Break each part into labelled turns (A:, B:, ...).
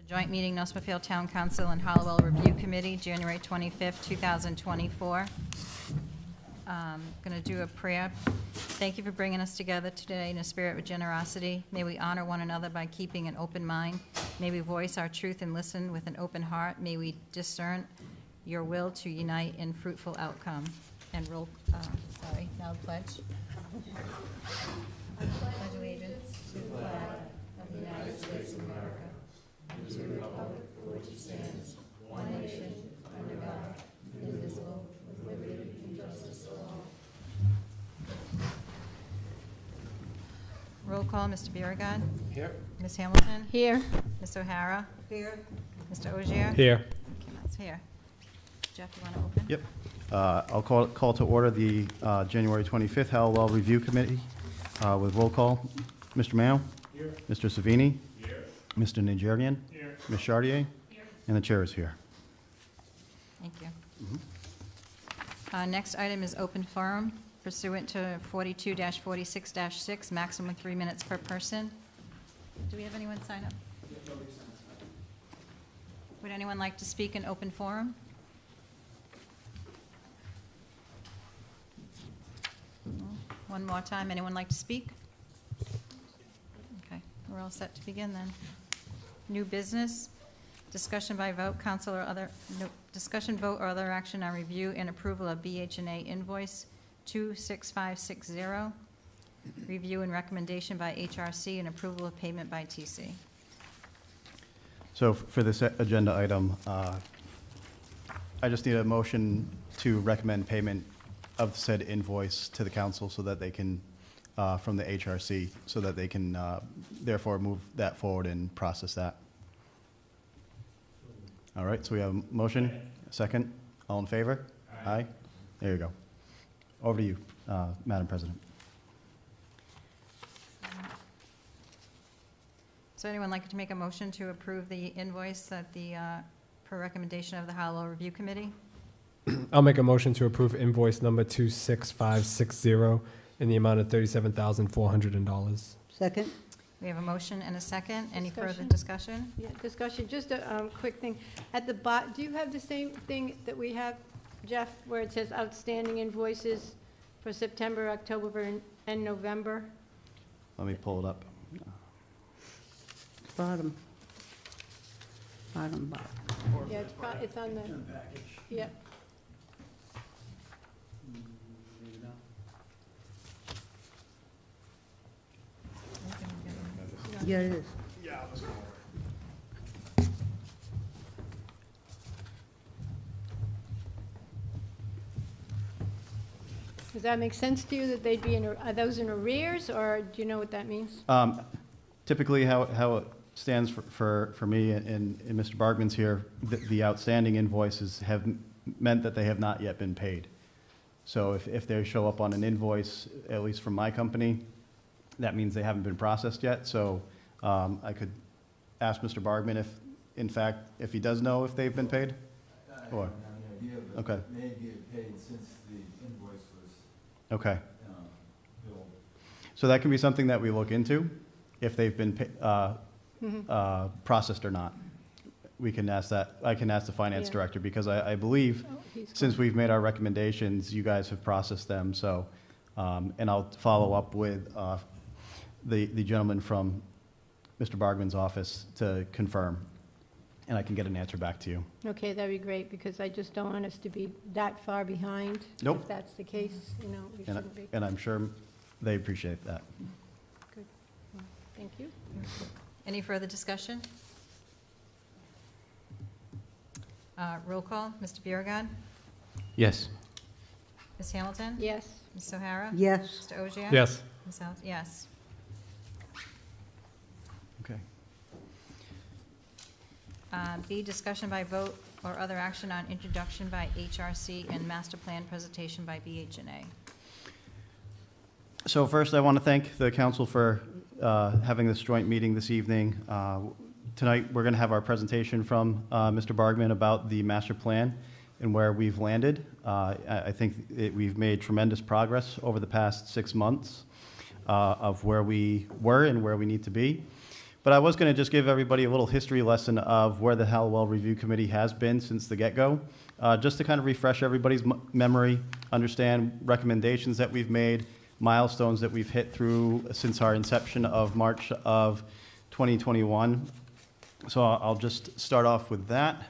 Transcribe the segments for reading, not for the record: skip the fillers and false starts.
A: Joint meeting, Smithfield Town Council and Halliwell Review Committee, January 25th, 2024. Going to do a prayer. Thank you for bringing us together today in a spirit of generosity. May we honor one another by keeping an open mind. May we voice our truth and listen with an open heart. May we discern your will to unite in fruitful outcome. And now the pledge. I pledge allegiance to the flag of the United States of America, and to the republic for which it stands, one nation, under God, indivisible, with liberty and justice for all. Roll call, Mr. Beauregard. Here. Ms. Hamilton.
B: Here.
A: Ms. O'Hara.
B: Here.
A: Mr. Ogier.
C: Here.
A: Okay, that's here. Jeff, you want to open?
D: Yep. I'll call to order the January 25th Halliwell Review Committee with roll call. Mr. Mayo. Here. Mr. Savini. Here. Mr. Nigerian. Here. Ms. Chartier. Here. And the chair is here.
A: Thank you. Next item is open forum pursuant to 42-46-6, maximum 3 minutes per person. Do we have anyone sign up? Would anyone like to speak in open forum? One more time. Anyone like to speak? Okay, we're all set to begin then. New business, discussion by vote, council or other, no, discussion, vote, or other action on review and approval of BH+A invoice 26560. Review and recommendation by HRC and approval of payment by TC.
D: So for this agenda item, I just need a motion to recommend payment of said invoice to the council so that they can, from the HRC, so that they can therefore move that forward and process that. All right, so we have a motion, a second. All in favor? Aye. There you go. Over to you, Madam President.
A: So anyone like to make a motion to approve the invoice that the, per recommendation of the Halliwell Review Committee?
C: I'll make a motion to approve invoice number 26560 in the amount of $37,400.
B: Second.
A: We have a motion and a second. Any further
B: Discussion?
A: discussion?
B: Yeah, discussion. Just a quick thing. At the bottom, do you have the same thing that we have, Jeff, where it says outstanding invoices for September, October, and November?
D: Let me pull it up.
E: Bottom. Bottom.
B: Yeah, it's on the package. Yeah.
E: Yeah, it is.
B: Does that make sense to you that they'd be are those in arrears, or do you know what that means?
D: Typically, how it stands for me and Mr. Bargman's here, the outstanding invoices have meant that they have not yet been paid. So if they show up on an invoice, at least from my company, that means they haven't been processed yet. So I could ask Mr. Bargman if, in fact, if he does know if they've been paid? Or? Okay.
F: May be paid since the invoice was
D: Okay.
F: billed.
D: So that can be something that we look into, if they've been processed or not. We can ask that. I can ask the finance director, because I believe since we've made our recommendations, you guys have processed them. So, and I'll follow up with the gentleman from Mr. Bargman's office to confirm, and I can get an answer back to you.
B: Okay, that'd be great, because I just don't want us to be that far behind.
D: Nope.
B: If that's the case, you know, we shouldn't be.
D: And I'm sure they appreciate that.
B: Good. Well, thank you.
A: Any further discussion? Roll call, Mr. Beauregard?
C: Yes.
A: Ms. Hamilton?
B: Yes.
A: Ms. O'Hara?
E: Yes.
A: Mr. Ogier?
C: Yes.
A: Ms. Hamilton? Yes.
D: Okay.
A: B, discussion by vote or other action on introduction by HRC and master plan presentation by BH+A.
D: So first, I want to thank the council for having this joint meeting this evening. Tonight, we're going to have our presentation from Mr. Bargman about the master plan and where we've landed. I think we've made tremendous progress over the past 6 months of where we were and where we need to be. But I was going to just give everybody a little history lesson of where the Halliwell Review Committee has been since the get-go, just to kind of refresh everybody's memory, understand recommendations that we've made, milestones that we've hit through since our inception of March of 2021. So I'll just start off with that.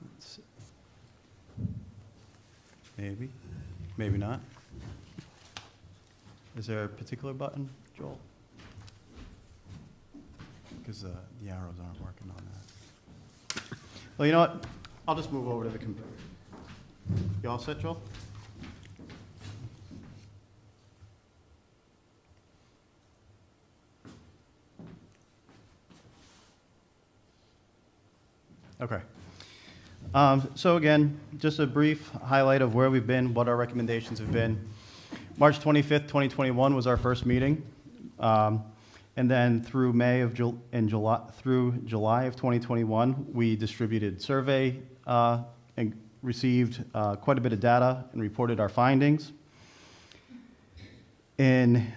D: Let's see. Maybe, maybe not. Is there a particular button, Joel? Because the arrows aren't working on that. Well, you know what? I'll just move over to the computer. You all set, Joel? Okay. So again, just a brief highlight of where we've been, what our recommendations have been. March 25th, 2021 was our first meeting. And then through July of 2021, we distributed survey and received quite a bit of data and reported our findings. And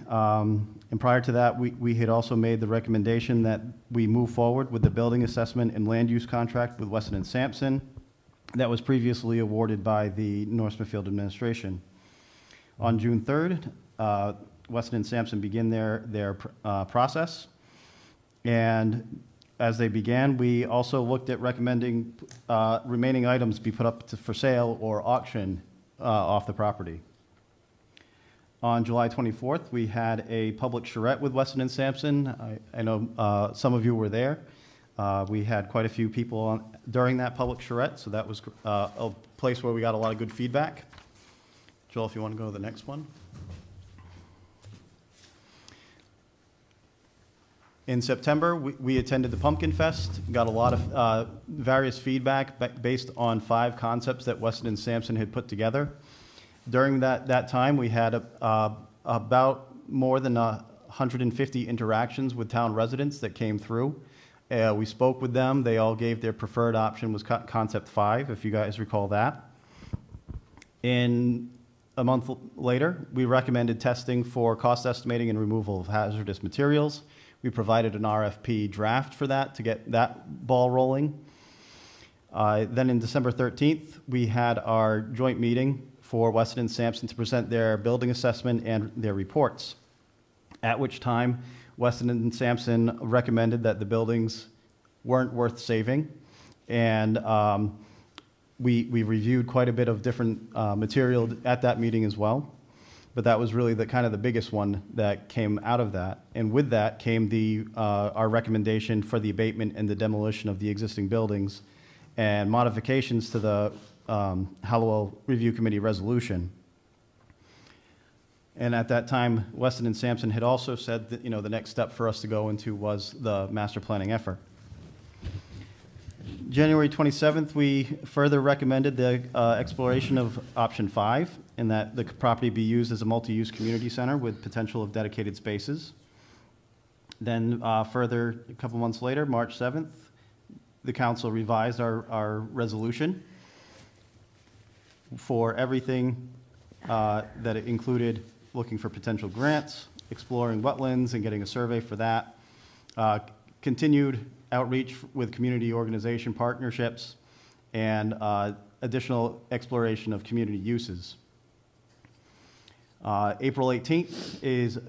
D: prior to that, we had also made the recommendation that we move forward with the building assessment and land use contract with Weston and Sampson that was previously awarded by the North Smithfield administration. On June 3rd, Weston and Sampson begin their process. And as they began, we also looked at recommending remaining items be put up for sale or auction off the property. On July 24th, we had a public charrette with Weston and Sampson. I know some of you were there. We had quite a few people during that public charrette, so that was a place where we got a lot of good feedback. Joel, if you want to go to the next one. In September, we attended the Pumpkin Fest, got a lot of various feedback based on 5 concepts that Weston and Sampson had put together. During that time, we had about more than 150 interactions with town residents that came through. We spoke with them. They all gave their preferred option was Concept 5, if you guys recall that. In a month later, we recommended testing for cost estimating and removal of hazardous materials. We provided an RFP draft for that to get that ball rolling. Then in December 13th, we had our joint meeting for Weston and Sampson to present their building assessment and their reports, at which time Weston and Sampson recommended that the buildings weren't worth saving. And we reviewed quite a bit of different material at that meeting as well. But that was really the kind of the biggest one that came out of that. And with that came our recommendation for the abatement and the demolition of the existing buildings and modifications to the Halliwell Review Committee resolution. And at that time, Weston and Sampson had also said that, the next step for us to go into was the master planning effort. January 27th, we further recommended the exploration of option 5, and that the property be used as a multi-use community center with potential of dedicated spaces. Then further, a couple months later, March 7th, the council revised our resolution for everything that it included looking for potential grants, exploring wetlands and getting a survey for that, continued outreach with community organization partnerships, and additional exploration of community uses. April 18th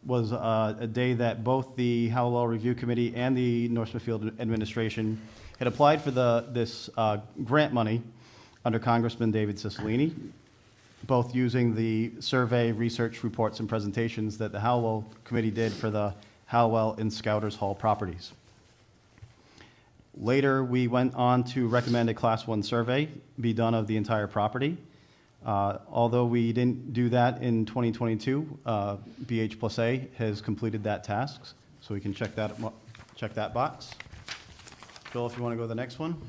D: was a day that both the Halliwell Review Committee and the North Smithfield administration had applied for this grant money under Congressman David Cicilline, both using the survey, research reports, and presentations that the Halliwell Committee did for the Halliwell and Scouters Hall properties. Later, we went on to recommend a Class 1 survey be done of the entire property. Although we didn't do that in 2022, BH+A has completed that task, so we can check that box. Bill, if you want to go to the next one.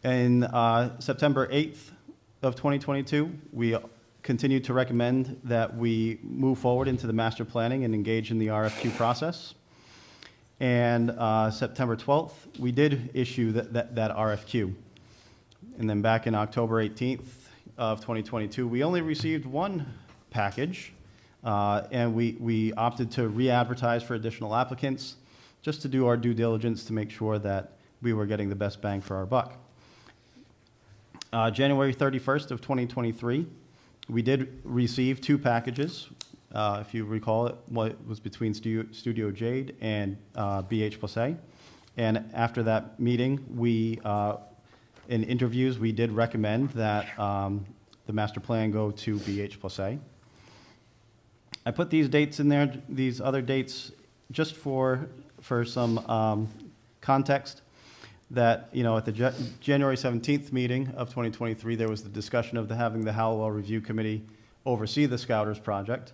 D: In September 8th of 2022, we continue to recommend that we move forward into the master planning and engage in the RFQ process. And September 12th, we did issue that RFQ. And then back in October 18th of 2022, we only received one package And we opted to re-advertise for additional applicants, just to do our due diligence to make sure that we were getting the best bang for our buck. January 31st of 2023, we did receive 2 packages. If you recall, it was between Studio Jade and BH+A. And after that meeting, in interviews, we did recommend that the master plan go to BH+A. I put these dates in there, these other dates, just for some context, that, you know, at the January 17th meeting of 2023, there was the discussion of having the Halliwell Review Committee oversee the Scouters project.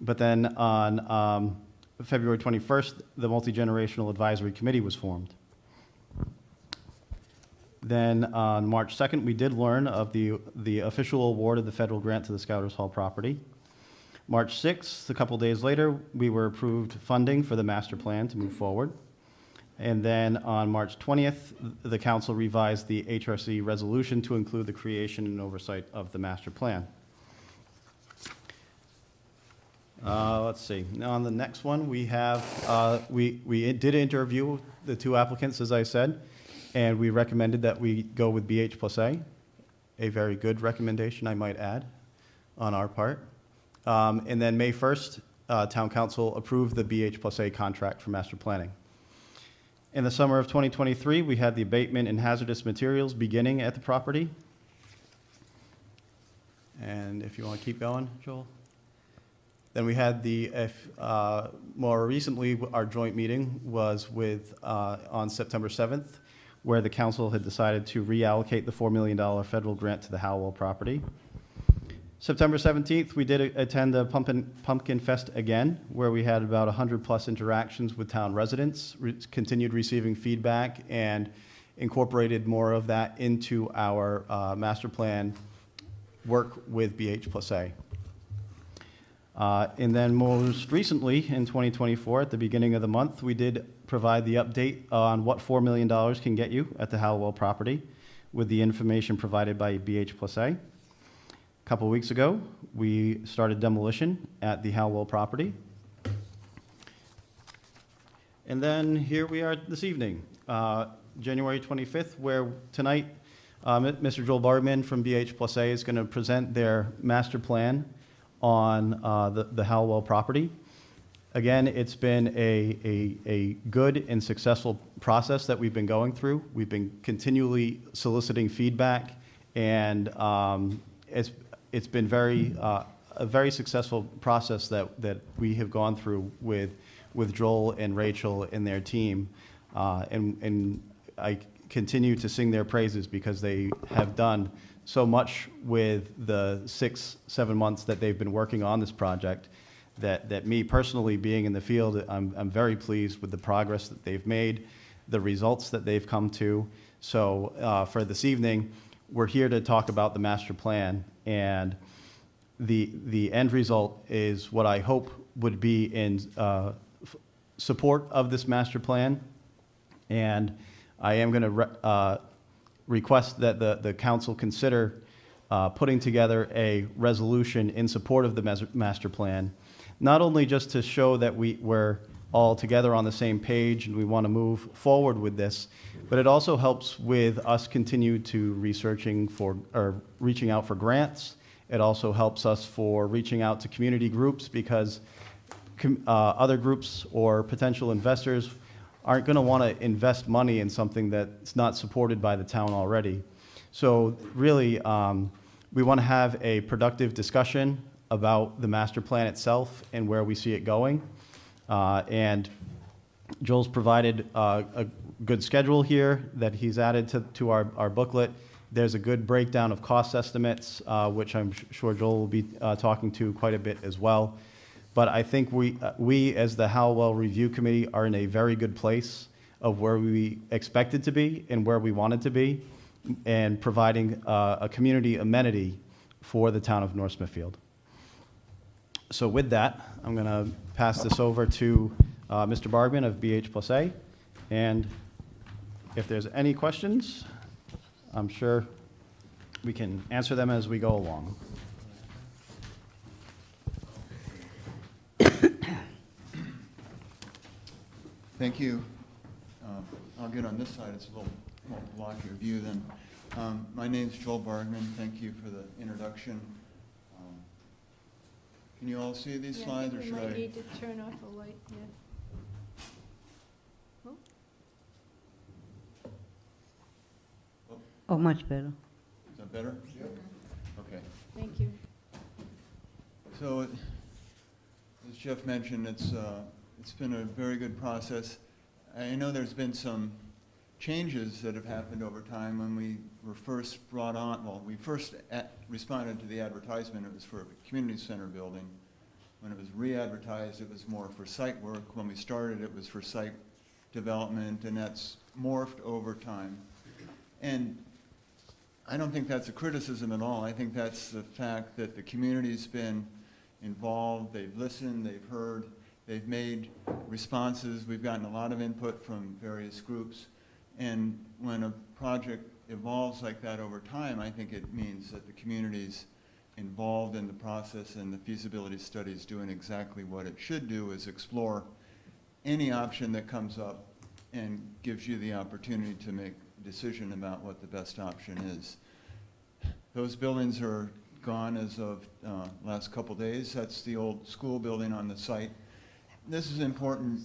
D: But then on February 21st, the Multi-Generational Advisory Committee was formed. Then on March 2nd, we did learn of the official award of the federal grant to the Scouters Hall property. March 6th, a couple days later, we were approved funding for the master plan to move forward. And then on March 20th, the council revised the HRC resolution to include the creation and oversight of the master plan. Let's see. Now on the next one, we have, we did interview the 2 applicants, as I said, and we recommended that we go with BH+A, a very good recommendation, I might add, on our part. And then May 1st, Town Council approved the BH+A contract for master planning. In the summer of 2023, we had the abatement and hazardous materials beginning at the property. And if you want to keep going, Joel. Then we had more recently, our joint meeting was on September 7th, where the council had decided to reallocate the $4 million federal grant to the Halliwell property. September 17th, we did attend the Pumpkin Fest again, where we had about 100+ interactions with town residents, continued receiving feedback, and incorporated more of that into our master plan work with BH+A. And then most recently, in 2024, at the beginning of the month, we did provide the update on what $4 million can get you at the Halliwell property with the information provided by BH+A. A couple weeks ago, we started demolition at the Halliwell property. And then here we are this evening, January 25th, where tonight, Mr. Joel Bargman from BH+A is going to present their master plan on the Halliwell property. Again, it's been a good and successful process that we've been going through. We've been continually soliciting feedback, and it's been a very successful process that we have gone through with Joel and Rachel and their team. And I continue to sing their praises because they have done so much with the 6-7 months that they've been working on this project that me personally, being in the field, I'm very pleased with the progress that they've made, the results that they've come to. So for this evening, we're here to talk about the master plan, and the end result is what I hope would be in support of this master plan. And I am going to request that the council consider putting together a resolution in support of the master plan, not only just to show that we're all together on the same page and we want to move forward with this, but it also helps with us continue to reaching out for grants. It also helps us for reaching out to community groups, because other groups or potential investors aren't going to want to invest money in something that's not supported by the town already. So really, we want to have a productive discussion about the master plan itself and where we see it going. And Joel's provided a good schedule here that he's added to our booklet. There's a good breakdown of cost estimates, which I'm sure Joel will be talking to quite a bit as well. But I think we as the Halliwell Review Committee are in a very good place of where we expected to be and where we wanted to be, and providing a community amenity for the town of North Smithfield. So with that, I'm going to pass this over to Mr. Bargman of BH+A, and if there's any questions, I'm sure we can answer them as we go along.
E: Thank you. I'll get on this side. It's a little more blockier view than. My name's Joel Bargman. Thank you for the introduction. Can you all see these slides, or should
B: We might
E: I?
B: need to turn off the light, yeah.
G: Oh, much better.
E: Is that better? Okay.
B: Thank you.
E: So, as Jeff mentioned, it's been a very good process. I know there's been some changes that have happened over time. When we were first brought on, well, we first responded to the advertisement. It was for a community center building. When it was re-advertised, it was more for site work. When we started, it was for site development, and that's morphed over time. And I don't think that's a criticism at all. I think that's the fact that the community's been involved, they've listened, they've heard, they've made responses. We've gotten a lot of input from various groups. And when a project evolves like that over time, I think it means that the community's involved in the process, and the feasibility study is doing exactly what it should do, is explore any option that comes up and gives you the opportunity to make a decision about what the best option is. Those buildings are gone as of last couple days. That's the old school building on the site. This is an important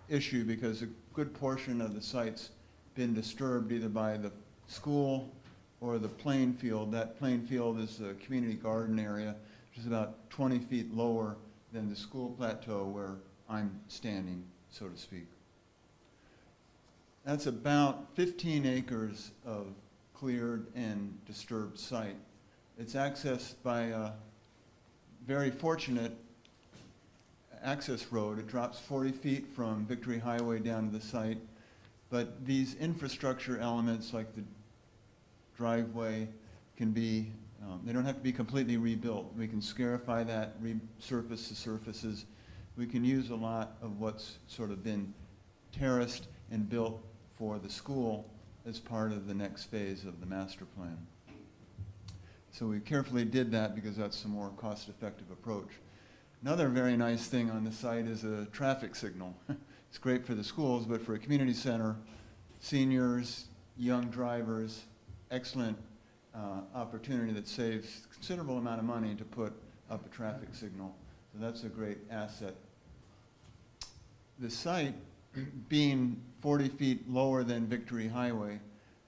E: issue because a good portion of the site's been disturbed either by the school or the playing field. That playing field is the community garden area, which is about 20 feet lower than the school plateau where I'm standing, so to speak. That's about 15 acres of cleared and disturbed site. It's accessed by a very fortunate access road. It drops 40 feet from Victory Highway down to the site. But these infrastructure elements like the driveway can be, they don't have to be completely rebuilt. We can scarify that, resurface the surfaces. We can use a lot of what's sort of been terraced and built for the school as part of the next phase of the master plan. So we carefully did that because that's a more cost-effective approach. Another very nice thing on the site is a traffic signal. It's great for the schools, but for a community center, seniors, young drivers, excellent opportunity that saves a considerable amount of money to put up a traffic signal. So that's a great asset. The site, being 40 feet lower than Victory Highway,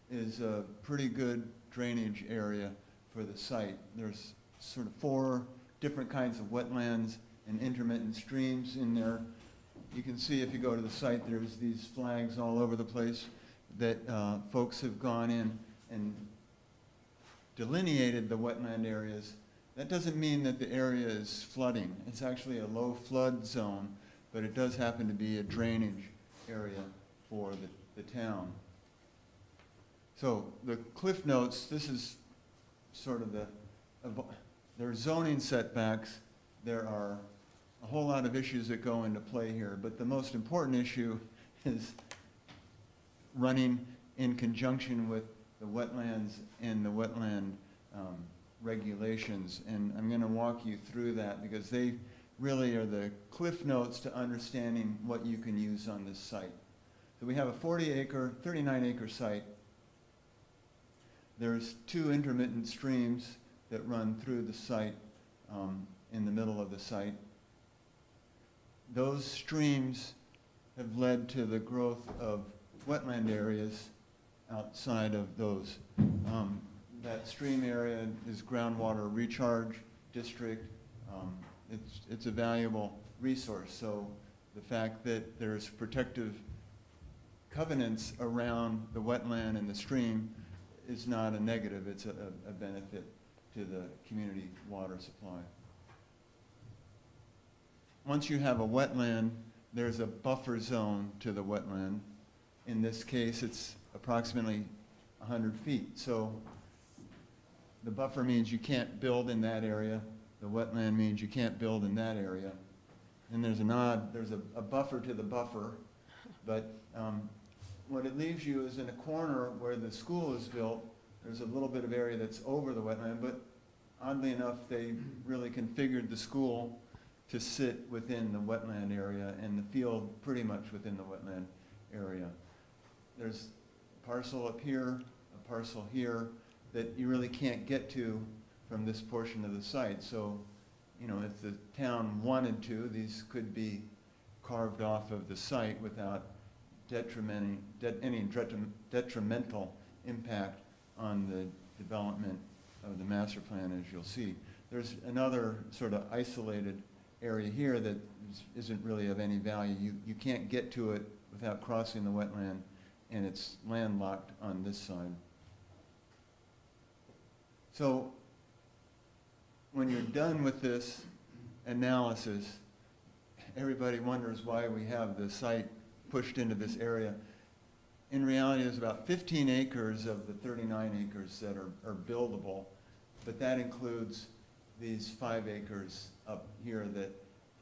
E: is a pretty good drainage area for the site. There's sort of 4 different kinds of wetlands and intermittent streams in there. You can see if you go to the site, there's these flags all over the place that folks have gone in and delineated the wetland areas. That doesn't mean that the area is flooding. It's actually a low flood zone, but it does happen to be a drainage area for the town. So the cliff notes, this is sort of there are zoning setbacks. There are a whole lot of issues that go into play here, but the most important issue is running in conjunction with the wetlands and the wetland regulations. And I'm going to walk you through that because they really are the cliff notes to understanding what you can use on this site. So we have a 39-acre site. There's 2 intermittent streams that run through the site in the middle of the site. Those streams have led to the growth of wetland areas outside of those. That stream area is groundwater recharge district. It's a valuable resource. So the fact that there's protective covenants around the wetland and the stream is not a negative. It's a benefit to the community water supply. Once you have a wetland, there's a buffer zone to the wetland. In this case, it's approximately 100 feet. So the buffer means you can't build in that area. The wetland means you can't build in that area. And there's a buffer to the buffer, but what it leaves you is in a corner where the school is built, there's a little bit of area that's over the wetland, but oddly enough, they really configured the school to sit within the wetland area and the field pretty much within the wetland area. There's a parcel up here, a parcel here, that you really can't get to from this portion of the site. So, you know, if the town wanted to, these could be carved off of the site without any detrimental impact on the development of the master plan, as you'll see. There's another sort of isolated area here that isn't really of any value. You can't get to it without crossing the wetland, and it's landlocked on this side. So when you're done with this analysis, everybody wonders why we have the site pushed into this area. In reality, there's about 15 acres of the 39 acres that are buildable, but that includes these 5 acres up here that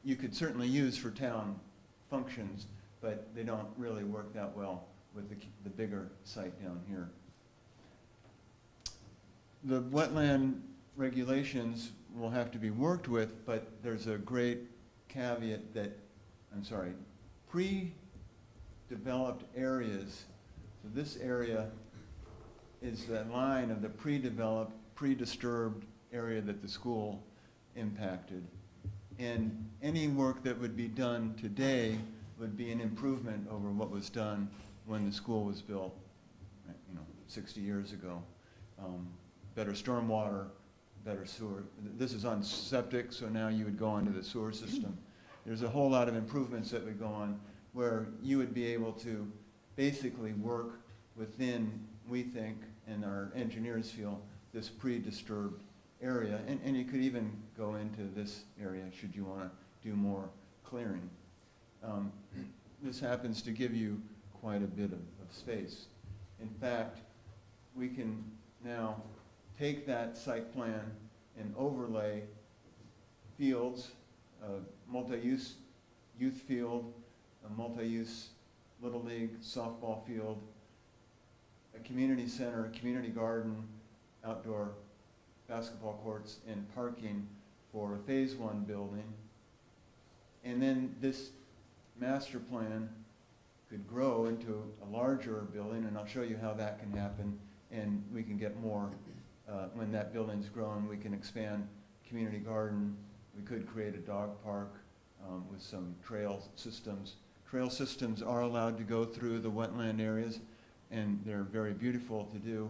E: you could certainly use for town functions, but they don't really work that well with the bigger site down here. The wetland regulations will have to be worked with, but there's a great caveat that, pre-developed areas, so this area is the line of the pre-developed, pre-disturbed area that the school impacted. And any work that would be done today would be an improvement over what was done when the school was built, 60 years ago. Better stormwater, better sewer. This is on septic, so now you would go onto the sewer system. There's a whole lot of improvements that would go on where you would be able to basically work within, we think, and our engineers feel, this pre-disturbed area. And you could even go into this area should you want to do more clearing. This happens to give you quite a bit of space. In fact, we can now take that site plan and overlay fields, a multi-use youth field, a multi-use Little League softball field, a community center, a community garden, outdoor basketball courts, and parking for a phase 1 building. And then this master plan could grow into a larger building, and I'll show you how that can happen, and we can get more. When that building's grown, we can expand community garden. We could create a dog park with some trail systems. Trail systems are allowed to go through the wetland areas, and they're very beautiful to do.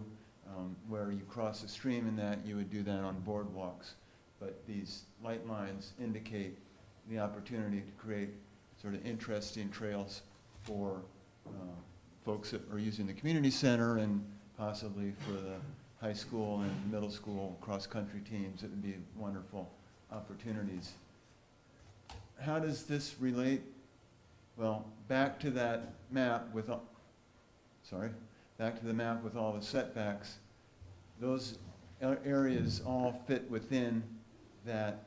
E: Where you cross a stream in that, you would do that on boardwalks. But these light lines indicate the opportunity to create sort of interesting trails for folks that are using the community center and possibly for the high school and middle school cross-country teams. It would be wonderful opportunities. How does this relate? Well, back to that map with all, back to the map with all the setbacks. Those areas all fit within that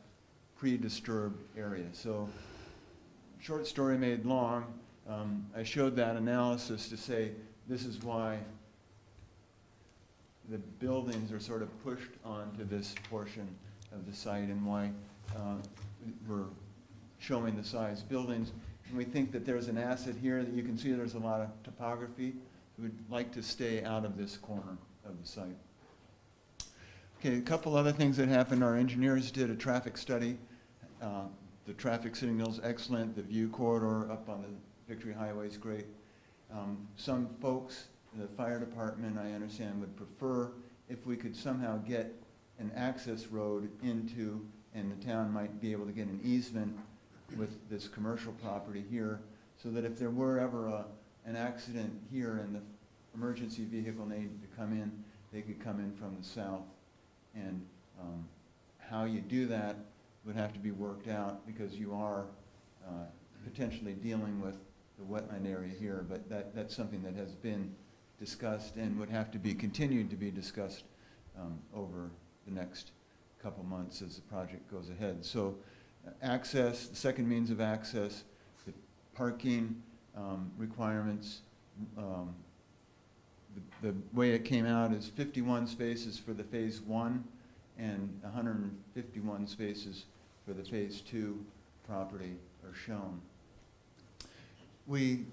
E: pre-disturbed area. So, short story made long, I showed that analysis to say this is why the buildings are sort of pushed onto this portion of the site and why we're showing the size buildings. And we think that there's an asset here that you can see there's a lot of topography. We'd like to stay out of this corner of the site. Okay, a couple other things that happened. Our engineers did a traffic study. The traffic signal's excellent. The view corridor up on the Victory Highway is great. Some folks, the fire department, I understand, would prefer if we could somehow get an access road into, and the town might be able to get an easement with this commercial property here, so that if there were ever an accident here and the emergency vehicle needed to come in, they could come in from the south. And how you do that would have to be worked out because you are potentially dealing with the wetland area here, but that's something that has been discussed and would have to be continued to be discussed over the next couple months as the project goes ahead. So access, the second means of access, the parking requirements, the way it came out is 51 spaces for the phase 1 and 151 spaces for the phase 2 property are shown. We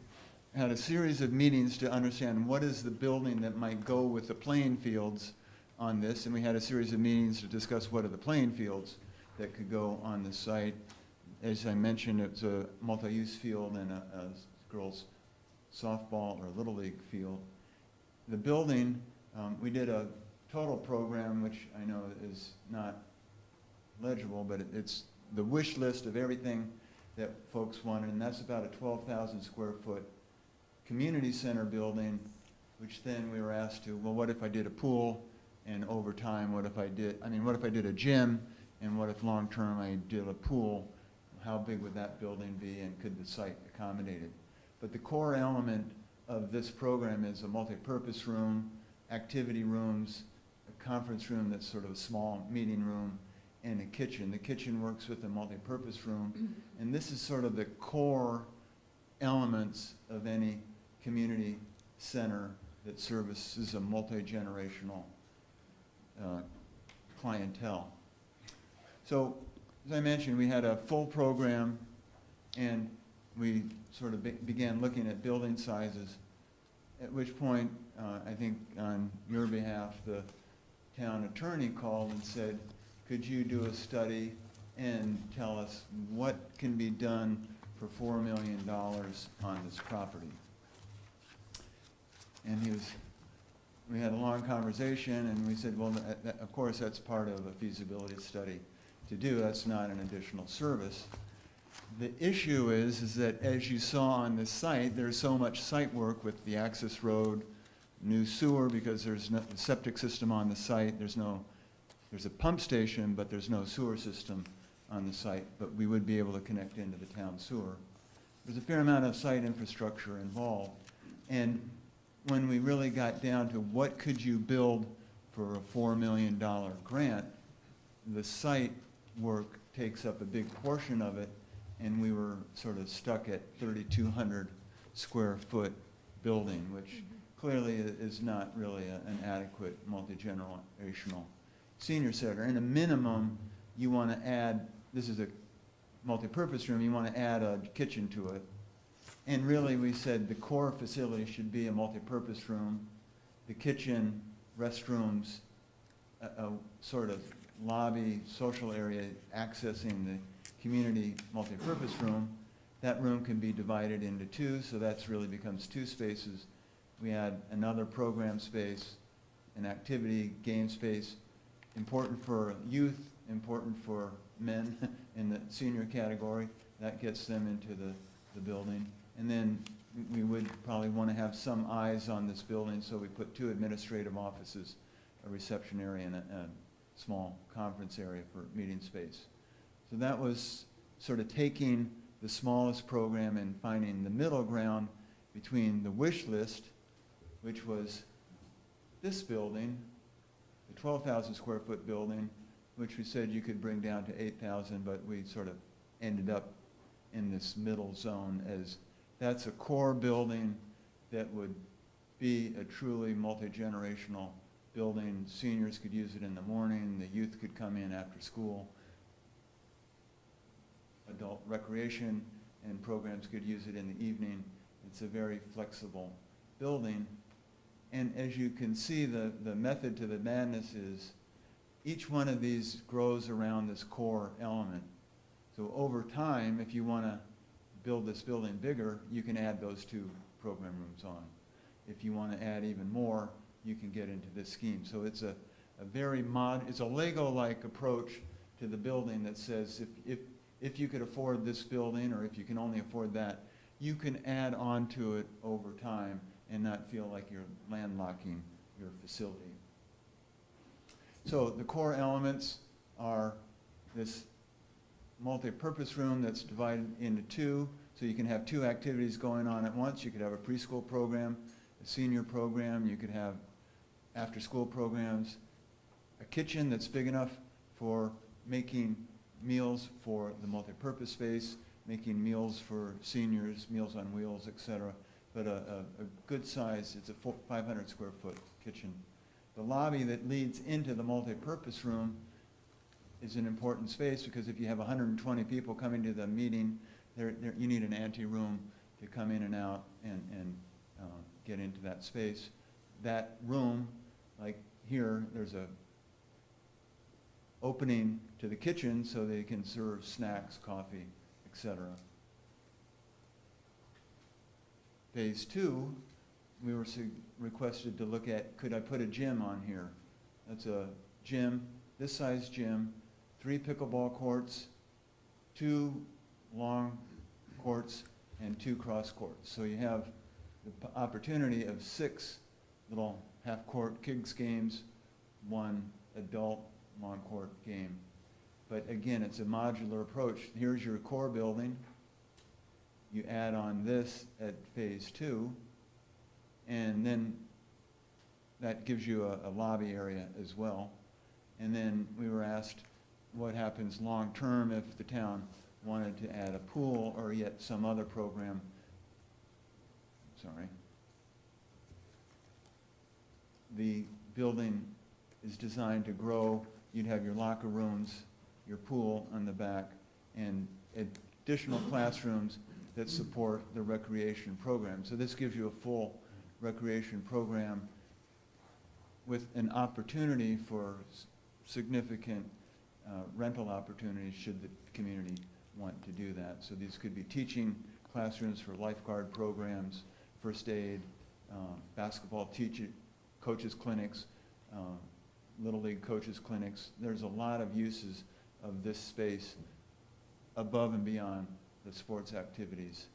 E: had a series of meetings to understand what is the building that might go with the playing fields on this, and we had a series of meetings to discuss what are the playing fields that could go on the site. As I mentioned, it's a multi-use field and a girls' softball or Little League field. The building, we did a total program, which I know is not legible, but it's the wish list of everything that folks wanted, and that's about a 12,000 square foot community center building, which then we were asked to, well, what if I did a pool, and over time, what if I did a gym, and what if long-term I did a pool? How big would that building be, and could the site accommodate it? But the core element of this program is a multi-purpose room, activity rooms, a conference room that's sort of a small meeting room, and a kitchen. The kitchen works with a multi-purpose room, and this is sort of the core elements of any community center that services a multi-generational clientele. So, as I mentioned, we had a full program, and we sort of began looking at building sizes, at which point, I think on your behalf, the town attorney called and said, could you do a study and tell us what can be done for $4 million on this property? And we had a long conversation, and we said, well, of course, that's part of a feasibility study to do. That's not an additional service. The issue is that as you saw on this site, there's so much site work with the access road, new sewer, because there's no septic system on the site. There's a pump station, but there's no sewer system on the site, but we would be able to connect into the town sewer. There's a fair amount of site infrastructure involved. And when we really got down to what could you build for a $4 million grant, the site work takes up a big portion of it, and we were sort of stuck at 3,200 square foot building, which clearly is not really an adequate multi-generational senior center. In a minimum, you want to add, this is a multi-purpose room, you want to add a kitchen to it. And really, we said the core facility should be a multi-purpose room, the kitchen, restrooms, a sort of lobby, social area accessing the community multi-purpose room. That room can be divided into two, so that's really becomes two spaces. We add another program space, an activity, game space, important for youth, important for men in the senior category. That gets them into the building. And then we would probably want to have some eyes on this building, so we put 2 administrative offices, a reception area, and a small conference area for meeting space. So that was sort of taking the smallest program and finding the middle ground between the wish list, which was this building, the 12,000 square foot building, which we said you could bring down to 8,000, but we sort of ended up in this middle zone as that's a core building that would be a truly multi-generational building. Seniors could use it in the morning, the youth could come in after school, adult recreation and programs could use it in the evening. It's a very flexible building. And as you can see, the method to the madness is each one of these grows around this core element. So over time, if you want to build this building bigger, you can add those 2 program rooms on. If you want to add even more, you can get into this scheme. So it's a very it's a Lego-like approach to the building that says if you could afford this building, or if you can only afford that, you can add on to it over time and not feel like you're landlocking your facility. So the core elements are this multi-purpose room that's divided into 2, so you can have 2 activities going on at once. You could have a preschool program, a senior program, you could have after-school programs, a kitchen that's big enough for making meals for the multi-purpose space, making meals for seniors, Meals on Wheels, etc. But a good size, it's a 500 square foot kitchen. The lobby that leads into the multi-purpose room is an important space, because if you have 120 people coming to the meeting, you need an ante room to come in and out and get into that space. That room, like here, there's a opening to the kitchen so they can serve snacks, coffee, etc. Phase 2, we were requested to look at, could I put a gym on here? That's a gym, this size gym, 3 pickleball courts, 2 long courts, and 2 cross courts. So you have the opportunity of 6 little half-court kids games, 1 adult long court game. But again, it's a modular approach. Here's your core building. You add on this at phase 2, and then that gives you a lobby area as well. And then we were asked what happens long term if the town wanted to add a pool or yet some other program. Sorry. The building is designed to grow. You'd have your locker rooms, your pool on the back, and additional classrooms that support the recreation program. So this gives you a full recreation program with an opportunity for significant rental opportunities should the community want to do that. So these could be teaching classrooms for lifeguard programs, first aid, basketball coaches clinics, Little League coaches clinics. There's a lot of uses of this space above and beyond the sports activities.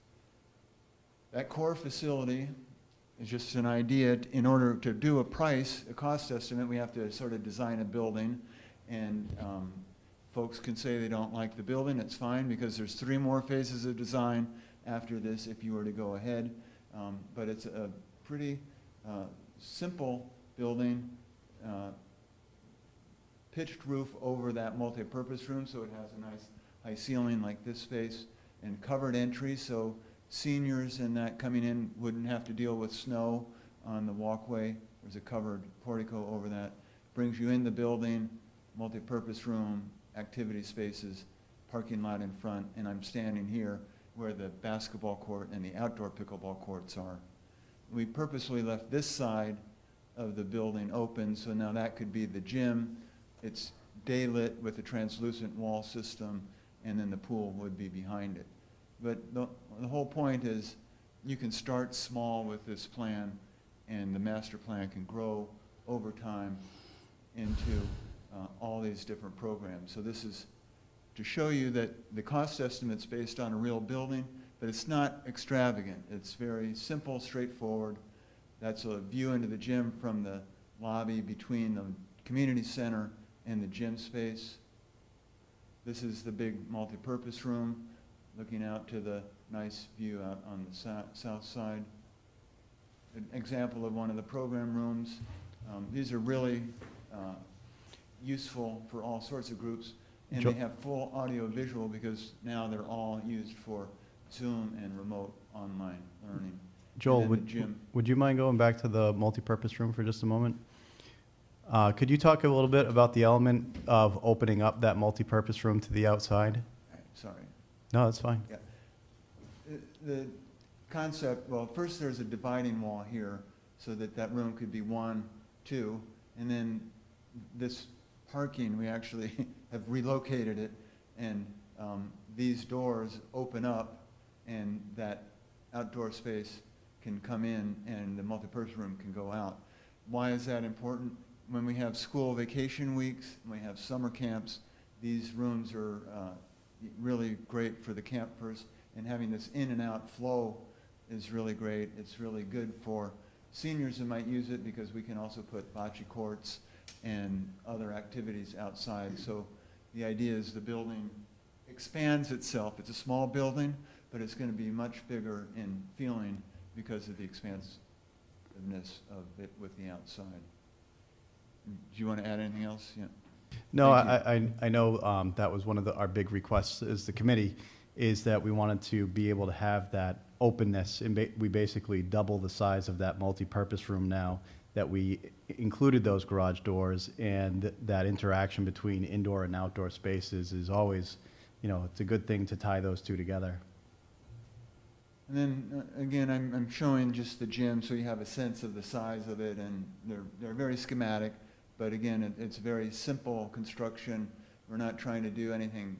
E: That core facility is just an idea. In order to do a cost estimate, we have to sort of design a building, and folks can say they don't like the building. It's fine, because there's 3 more phases of design after this if you were to go ahead. But it's a pretty simple building, pitched roof over that multi-purpose room, so it has a nice high ceiling like this space, and covered entry, so seniors and that coming in wouldn't have to deal with snow on the walkway. There's a covered portico over that. Brings you in the building, multi-purpose room, activity spaces, parking lot in front, and I'm standing here where the basketball court and the outdoor pickleball courts are. We purposely left this side of the building open, so now that could be the gym. It's day-lit with a translucent wall system, and then the pool would be behind it. But the whole point is you can start small with this plan, and the master plan can grow over time into all these different programs. So this is to show you that the cost estimate's based on a real building, but it's not extravagant. It's very simple, straightforward. That's a view into the gym from the lobby between the community center and the gym space. This is the big multi-purpose room, looking out to the nice view out on the south side. An example of one of the program rooms. These are really useful for all sorts of groups, and they have full audio-visual because now they're all used for Zoom and remote online learning.
D: Joel, would you mind going back to the multi-purpose room for just a moment? Could you talk a little bit about the element of opening up that multi-purpose room to the outside?
E: Sorry.
D: No, that's fine.
E: Yeah. The concept, well, first there's a dividing wall here so that that room could be 1, 2, and then this parking, we actually have relocated it, and these doors open up, and that outdoor space can come in, and the multi-purpose room can go out. Why is that important? When we have school vacation weeks, when we have summer camps, these rooms are really great for the campers, and having this in and out flow is really great. It's really good for seniors who might use it because we can also put bocce courts and other activities outside. So the idea is the building expands itself. It's a small building, but it's going to be much bigger in feeling because of the expansiveness of it with the outside. Do you want to add anything else? Yeah.
D: No, I know that was one of our big requests as the committee, is that we wanted to be able to have that openness, and we basically double the size of that multi-purpose room now, that we included those garage doors, and that interaction between indoor and outdoor spaces is always, you know, it's a good thing to tie those two together.
E: And then, again, I'm showing just the gym so you have a sense of the size of it, and they're very schematic, but again, it's very simple construction. We're not trying to do anything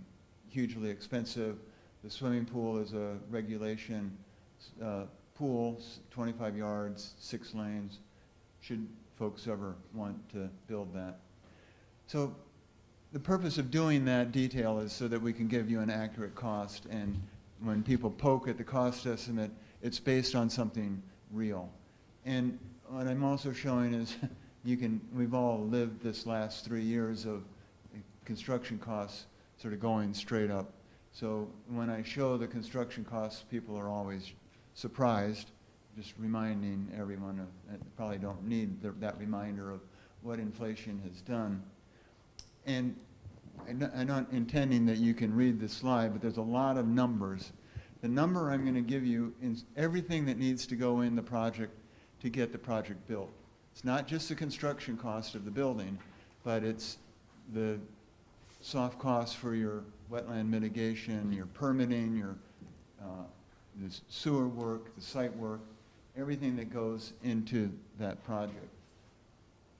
E: hugely expensive. The swimming pool is a regulation pool, 25 yards, 6 lanes, should folks ever want to build that. So the purpose of doing that detail is so that we can give you an accurate cost, and when people poke at the cost estimate, it's based on something real. And what I'm also showing is we've all lived this last 3 years of construction costs sort of going straight up. So when I show the construction costs, people are always surprised, just reminding everyone of, probably don't need that reminder of what inflation has done. And I'm not intending that you can read this slide, but there's a lot of numbers. The number I'm going to give you is everything that needs to go in the project to get the project built. It's not just the construction cost of the building, but it's the soft costs for your wetland mitigation, your permitting, your the sewer work, the site work, everything that goes into that project.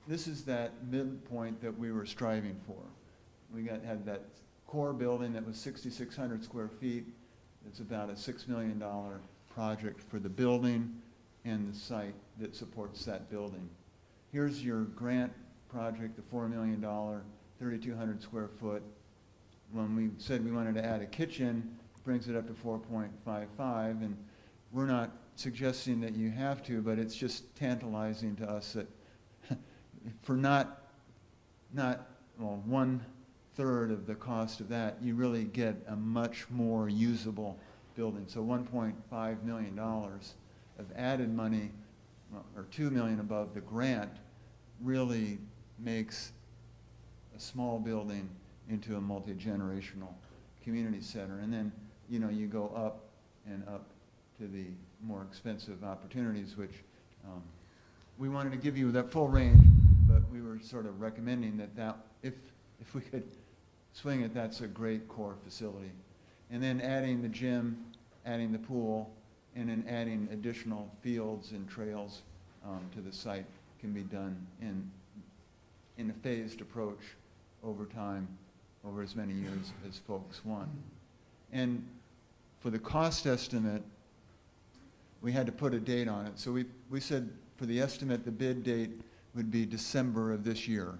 E: This is that midpoint that we were striving for. We had that core building that was 6,600 square feet. It's about a $6 million project for the building and the site that supports that building. Here's your grant project, the $4 million, 3,200 square foot. When we said we wanted to add a kitchen, brings it up to 4.55, and we're not suggesting that you have to, but it's just tantalizing to us that for not well, 1/3 of the cost of that, you really get a much more usable building. So $1.5 million of added money, or $2 million above the grant, really makes a small building into a multi-generational community center. And then, you know, you go up and up to the more expensive opportunities, which we wanted to give you that full range, but we were sort of recommending that if we could swing it, that's a great core facility. And then adding the gym, adding the pool, and then adding additional fields and trails to the site can be done in a phased approach over time, over as many years as folks want. And for the cost estimate, we had to put a date on it. So we said for the estimate, the bid date would be December of this year.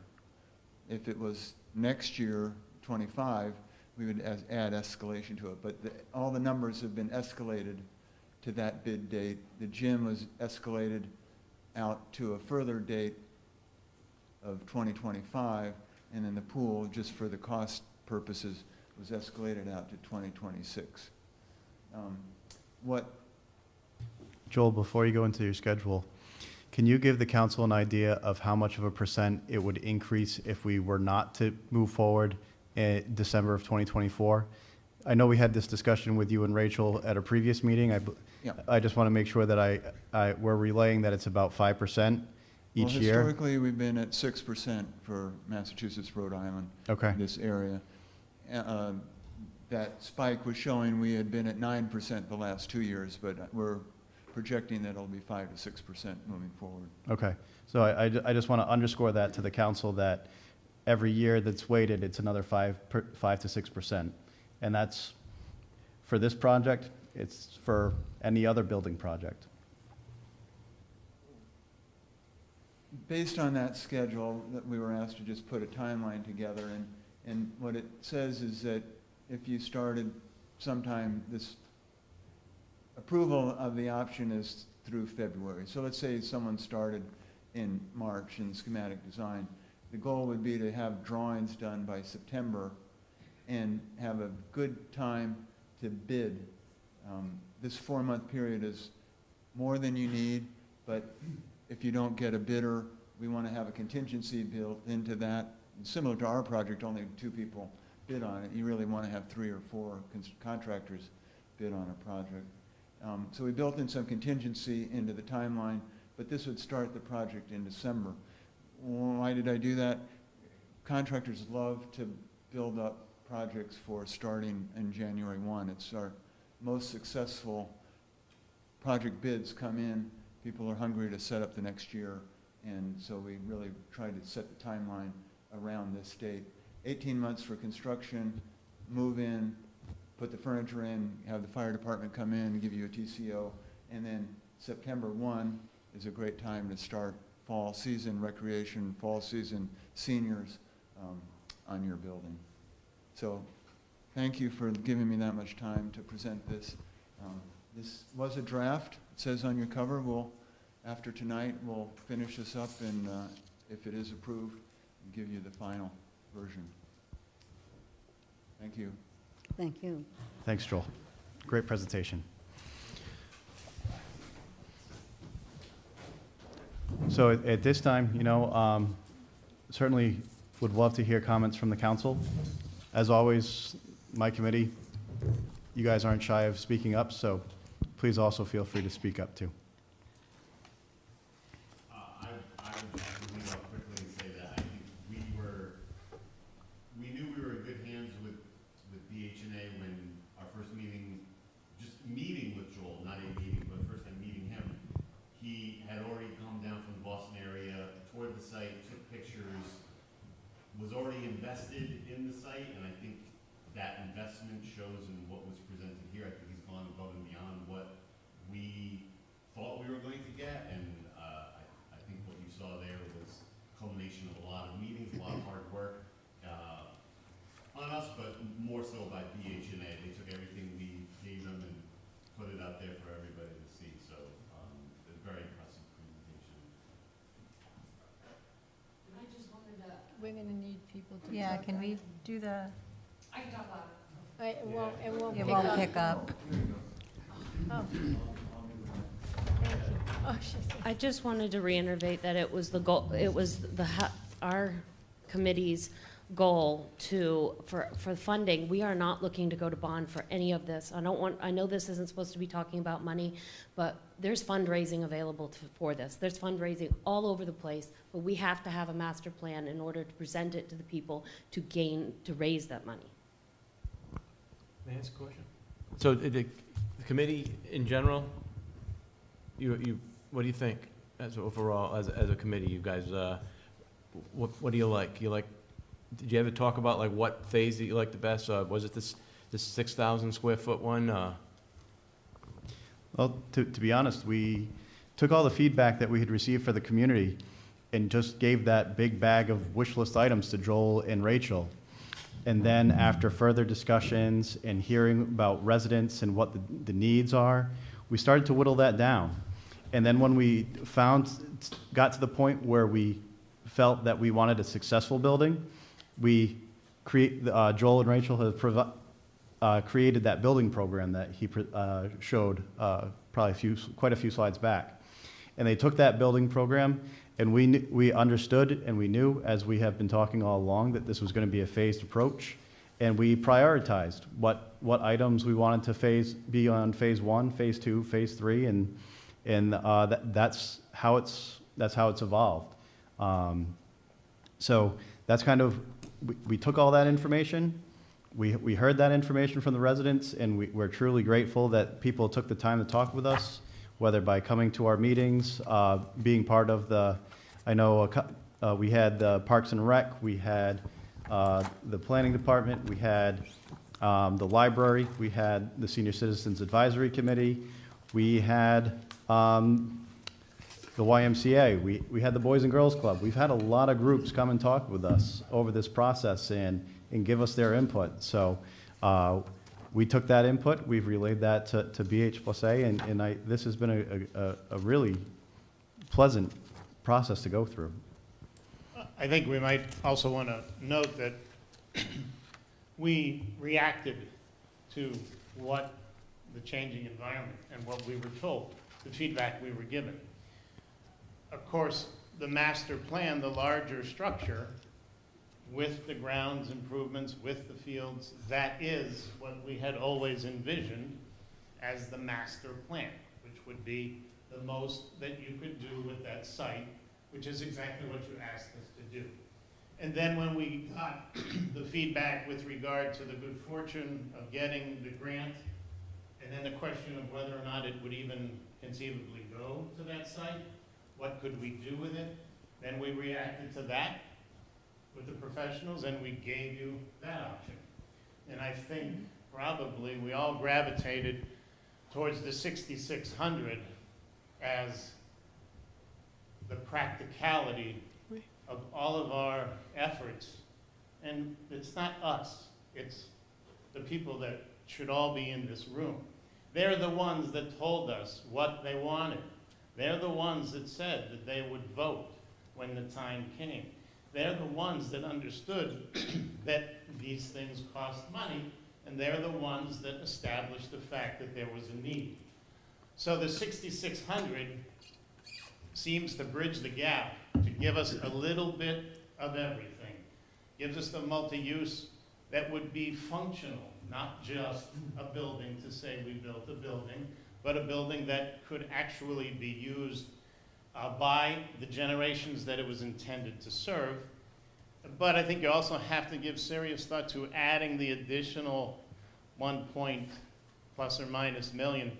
E: If it was next year, 25, we would add escalation to it. But all the numbers have been escalated to that bid date. The gym was escalated out to a further date of 2025, and then the pool, just for the cost purposes, was escalated out to 2026.
D: Joel, before you go into your schedule, can you give the council an idea of how much of a percent it would increase if we were not to move forward in December of 2024? I know we had this discussion with you and Rachel at a previous meeting.
E: Yeah.
D: I just want to make sure that we're relaying that it's about 5% each
E: well,
D: year.
E: Historically, we've been at 6% for Massachusetts, Rhode Island,
D: Okay.
E: this area. That spike was showing we had been at 9% the last 2 years, but we're projecting that it'll be 5 to 6% moving forward.
D: Okay. So I just want to underscore that to the council that every year that's weighted, it's another 5 to 6%. And that's for this project, it's for any other building project.
E: Based on that schedule, that we were asked to just put a timeline together, and what it says is that if you started sometime, this approval of the option is through February. So let's say someone started in March in schematic design. The goal would be to have drawings done by September and have a good time to bid. This 4-month period is more than you need, but if you don't get a bidder, we want to have a contingency built into that. Similar to our project, only 2 people bid on it. You really want to have 3 or 4 contractors bid on a project. So we built in some contingency into the timeline, but this would start the project in December. Why did I do that? Contractors love to build up projects for starting in January 1. It's our most successful project bids come in, people are hungry to set up the next year, and so we really tried to set the timeline around this date. 18 months for construction, move in, put the furniture in, have the fire department come in, give you a TCO, and then September 1 is a great time to start fall season recreation, fall season seniors on your building. So thank you for giving me that much time to present this. This was a draft. It says on your cover, after tonight, we'll finish this up, and if it is approved, give you the final version. Thank you.
G: Thank you.
D: Thanks, Joel. Great presentation. So at this time, certainly would love to hear comments from the council. As always, my committee, you guys aren't shy of speaking up, so please also feel free to speak up too.
H: I would just leave off quickly and say that I think we knew we were in good hands with BH+A when our first meeting, just meeting with Joel, not a meeting, but first time meeting him. He had already come down from the Boston area, toured the site, took pictures, was already invested in the site, and I think that investment shows in what was presented here. I think he's gone above and beyond what we thought we were going to get, and I think what you saw there was a culmination of a lot of meetings, a lot of hard work on us, but more so by BH+A. They took everything we gave them and put it out there for everybody to see, so a very impressive presentation.
I: And I just wanted to,
B: We're gonna need people to.
A: Yeah,
B: talk
A: can we
B: about
A: do the,
I: I can talk louder.
B: it. It won't
A: it
B: pick up.
A: won't pick up.
B: Oh. Thank you. Oh, she said.
I: I just wanted to reiterate that it was the goal, it was our committee's goal for funding. We are not looking to go to bond for any of this. I know this isn't supposed to be talking about money, but there's fundraising available for this. There's fundraising all over the place, but we have to have a master plan in order to present it to the people to raise that money.
J: May I ask a question? So the committee in general, what do you think as overall, as a committee, you guys, what do you like? Did you ever talk about like what phase that you like the best? Was it this 6,000 square foot one?
D: Well, to be honest, we took all the feedback that we had received for the community and just gave that big bag of wish list items to Joel and Rachel. And then after further discussions and hearing about residents and what the needs are, we started to whittle that down. And then when we got to the point where we felt that we wanted a successful building, Joel and Rachel have created that building program that he showed probably quite a few slides back. And they took that building program, and we understood and we knew, as we have been talking all along, that this was going to be a phased approach. And we prioritized what items we wanted to be on phase 1, phase 2, phase 3, and that's how it's evolved. So that's kind of, we took all that information, we heard that information from the residents, and we're truly grateful that people took the time to talk with us, whether by coming to our meetings, being part of we had the Parks and Rec, we had the Planning Department, we had the library, we had the Senior Citizens Advisory Committee, we had the YMCA, we had the Boys and Girls Club. We've had a lot of groups come and talk with us over this process and give us their input. So we took that input, we've relayed that to BH+A, and this has been a really pleasant process to go through.
K: I think we might also want to note that we reacted to what the changing environment and what we were told, the feedback we were given. Of course, the master plan, the larger structure, with the grounds improvements, with the fields, that is what we had always envisioned as the master plan, which would be the most that you could do with that site, which is exactly what you asked us to do. And then when we got the feedback with regard to the good fortune of getting the grant And then the question of whether or not it would even conceivably go to that site, what could we do with it? Then we reacted to that with the professionals, and we gave you that option. And I think probably we all gravitated towards the 6,600 as the practicality of all of our efforts. And it's not us, it's the people that should all be in this room. They're the ones that told us what they wanted. They're the ones that said that they would vote when the time came. They're the ones that understood that these things cost money, and they're the ones that established the fact that there was a need. So the 6,600 seems to bridge the gap, to give us a little bit of everything. Gives us the multi-use that would be functional, not just a building to say we built a building, but a building that could actually be used by the generations that it was intended to serve. But I think you also have to give serious thought to adding the additional 1 point plus or minus million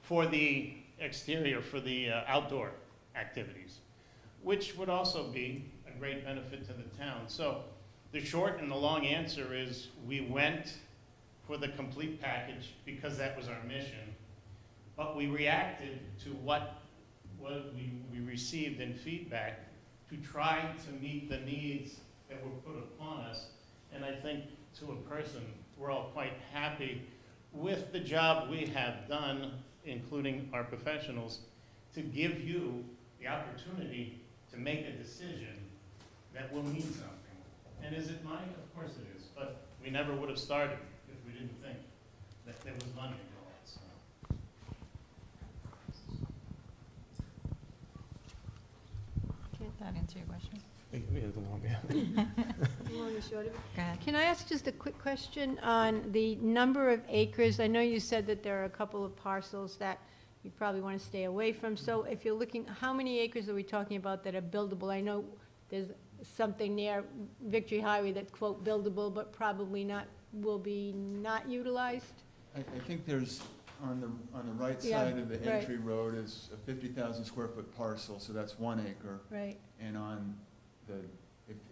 K: for the exterior, for the outdoor activities, which would also be a great benefit to the town. So the short and the long answer is we went for the complete package because that was our mission, but we reacted to what we received in feedback to try to meet the needs that were put upon us. And I think to a person, we're all quite happy with the job we have done, including our professionals, to give you the opportunity to make a decision that will mean something. And is it money? Of course it is, but we never would have started if we didn't think that there was money involved. So.
A: Did that answer your question?
B: Long and short of it.
A: Go ahead.
B: Can I ask just a quick question on the number of acres? I know you said that there are a couple of parcels that you probably want to stay away from. So if you're looking, how many acres are we talking about that are buildable? I know there's something near Victory Highway that's, quote, buildable, but probably not, will be not utilized?
E: I think there's, on the right
B: Yeah,
E: side of the
B: right.
E: entry road is a 50,000 square foot parcel, so that's 1 acre.
B: Right.
E: And on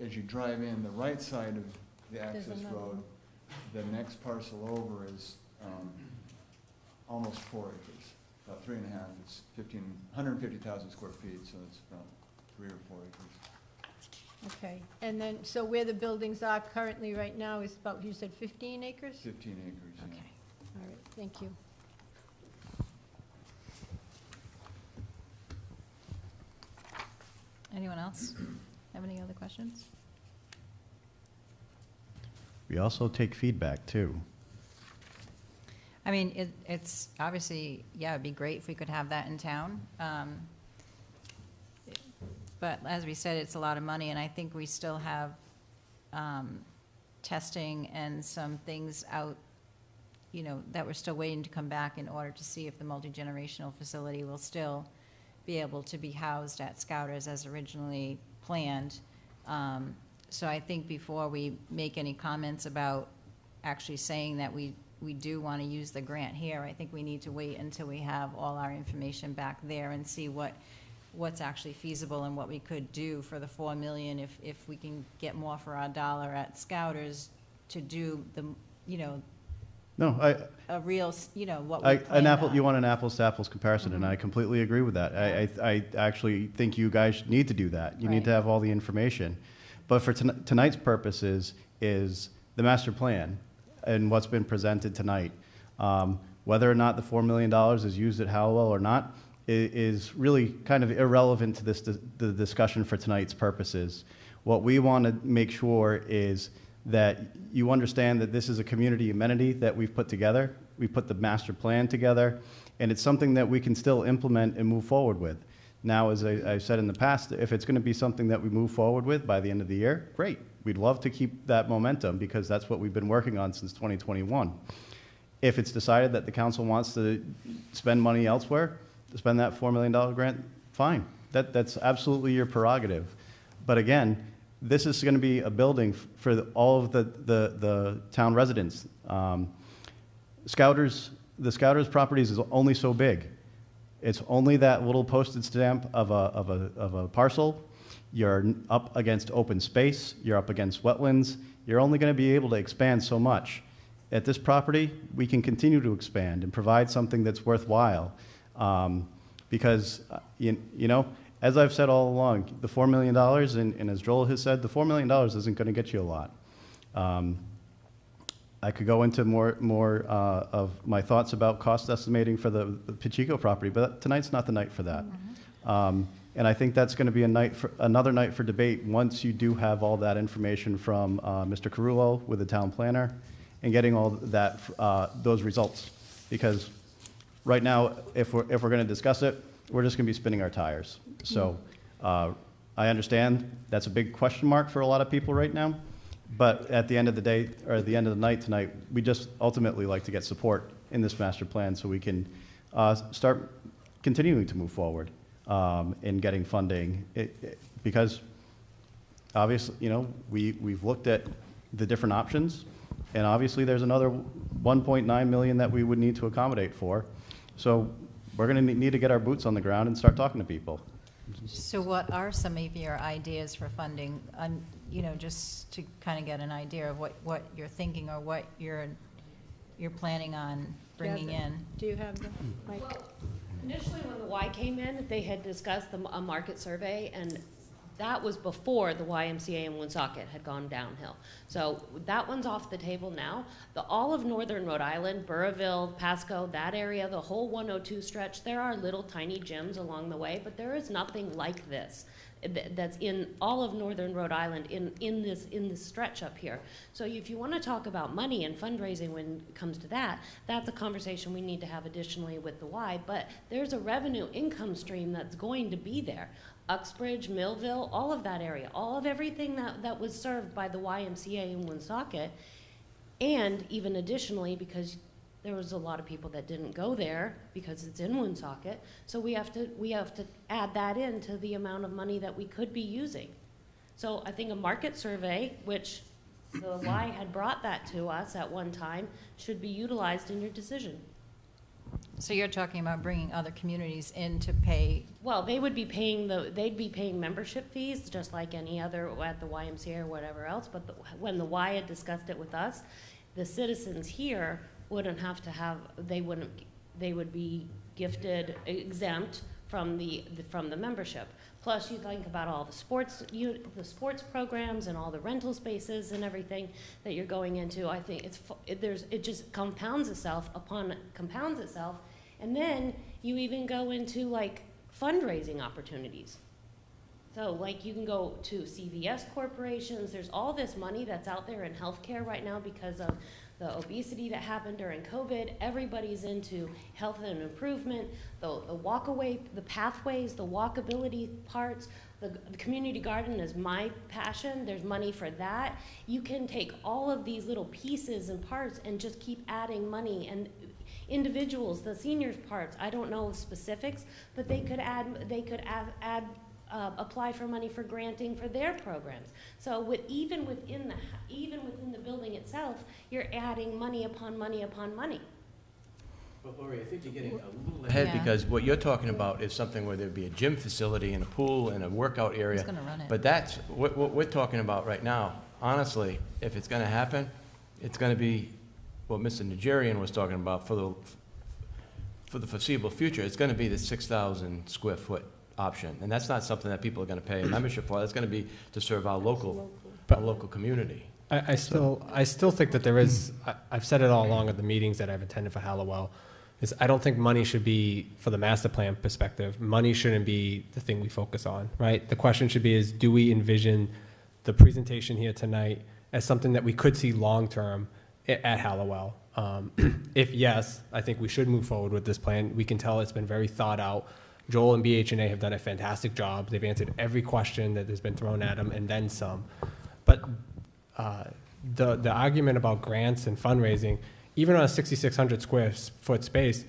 E: as you drive in, the right side of the
B: There's
E: access
B: another
E: road,
B: one.
E: the next parcel over is almost 4 acres, about 3.5. It's 150,000 square feet, so it's about 3 or 4 acres.
B: Okay. And then, so where the buildings are currently right now is about, you said 15 acres?
E: 15 acres, yeah.
B: Okay. All right, thank you.
A: Anyone else have any other questions?
D: We also take feedback, too.
A: I mean, it's obviously, yeah, it'd be great if we could have that in town. But as we said, it's a lot of money, and I think we still have testing and some things out, you know, that we're still waiting to come back in order to see if the multi-generational facility will still be able to be housed at Scouters as originally planned. So I think before we make any comments about actually saying that we do want to use the grant here, I think we need to wait until we have all our information back there and see what's actually feasible and what we could do for the $4 million if we can get more for our dollar at Scouters to do the, you know,
D: No,
A: a real, you know, what we plan
D: you
A: on.
D: want an apples-to-apples comparison, and I completely agree with that. I actually think you guys need to do that. You need to
A: Right.
D: have all the information. But for tonight's purposes is the master plan and what's been presented tonight. Whether or not the $4 million is used at Halliwell or not is really kind of irrelevant to the discussion for tonight's purposes. What we want to make sure is that you understand that this is a community amenity that we've put together. We put the master plan together, and it's something that we can still implement and move forward with. Now, as I've said in the past, if it's going to be something that we move forward with by the end of the year, great. We'd love to keep that momentum because that's what we've been working on since 2021. If it's decided that the council wants to spend money elsewhere, to spend that $4 million grant, fine. That's absolutely your prerogative. But again, this is going to be a building for all of the town residents. Scouters the Scouters properties is only so big. It's only that little postage stamp of a parcel. You're up against open space, you're up against wetlands, you're only gonna be able to expand so much. At this property, we can continue to expand and provide something that's worthwhile. Because, you know, as I've said all along, the $4 million, and as Joel has said, the $4 million isn't gonna get you a lot. I could go into more of my thoughts about cost estimating for the Pacheco property, but tonight's not the night for that. And I think that's going to be another night for debate once you do have all that information from Mr. Carullo with the town planner and getting all that those results. Because right now, if we're going to discuss it, we're just going to be spinning our tires. So I understand that's a big question mark for a lot of people right now. But at the end of the day, or at the end of the night tonight, we just ultimately like to get support in this master plan so we can start continuing to move forward in getting funding. Because obviously, you know, we've looked at the different options, and obviously there's another 1.9 million that we would need to accommodate for. So we're going to need to get our boots on the ground and start talking to people.
A: So what are some of your ideas for funding? You know, just to kind of get an idea of what you're thinking or what you're planning on bringing in.
B: Do you have the mic?
I: Well, initially, when the Y came in, they had discussed a market survey, and that was before the YMCA in Woonsocket had gone downhill. So that one's off the table now. All of northern Rhode Island, Burrillville, Pasco, that area, the whole 102 stretch, there are little tiny gyms along the way, but there is nothing like this that's in all of northern Rhode Island in this stretch up here. So if you want to talk about money and fundraising when it comes to that, that's a conversation we need to have additionally with the Y, but there's a revenue income stream that's going to be there. Uxbridge, Millville, all of that area, all of everything that was served by the YMCA in Woonsocket, and even additionally, because there was a lot of people that didn't go there because it's in Woonsocket, so we have to add that into the amount of money that we could be using. So I think a market survey, which the Y had brought that to us at one time, should be utilized in your decision.
A: So you're talking about bringing other communities in to pay?
I: Well, they would be paying they'd be paying membership fees just like any other at the YMCA or whatever else. But when the Y had discussed it with us, the citizens here wouldn't have to have. They would be gifted exempt from the membership. Plus, you think about all the sports programs and all the rental spaces and everything that you're going into. I think it just compounds itself upon compounds itself, and then you even go into like fundraising opportunities. So like you can go to CVS corporations. There's all this money that's out there in healthcare right now because of the obesity that happened during COVID. Everybody's into health and improvement, the walkaway, the pathways, the walkability parts. The community garden is my passion. There's money for that. You can take all of these little pieces and parts and just keep adding money. And individuals, the seniors parts, I don't know specifics, but they could apply for money for granting for their programs. So even within the building itself, you're adding money upon money upon money.
J: But Lori, I think you're getting a little ahead,
A: Yeah.
J: because what you're talking about is something where there'd be a gym facility and a pool and a workout area.
A: Who's gonna run it?
J: But that's what we're talking about right now. Honestly, if it's gonna happen, it's gonna be what Mr. Nigerian was talking about for the foreseeable future. It's gonna be the 6,000 square foot option, and that's not something that people are going to pay a membership for. That's going to be to serve our local community.
C: I still think that there is, I've said it all along at the meetings that I've attended for Halliwell, is I don't think money should be, for the master plan perspective, money shouldn't be the thing we focus on, right? The question should be is, do we envision the presentation here tonight as something that we could see long-term at Halliwell? If yes, I think we should move forward with this plan. We can tell it's been very thought out. Joel and BH+A have done a fantastic job. They've answered every question that has been thrown at them and then some. But the argument about grants and fundraising, even on a 6,600 square foot space,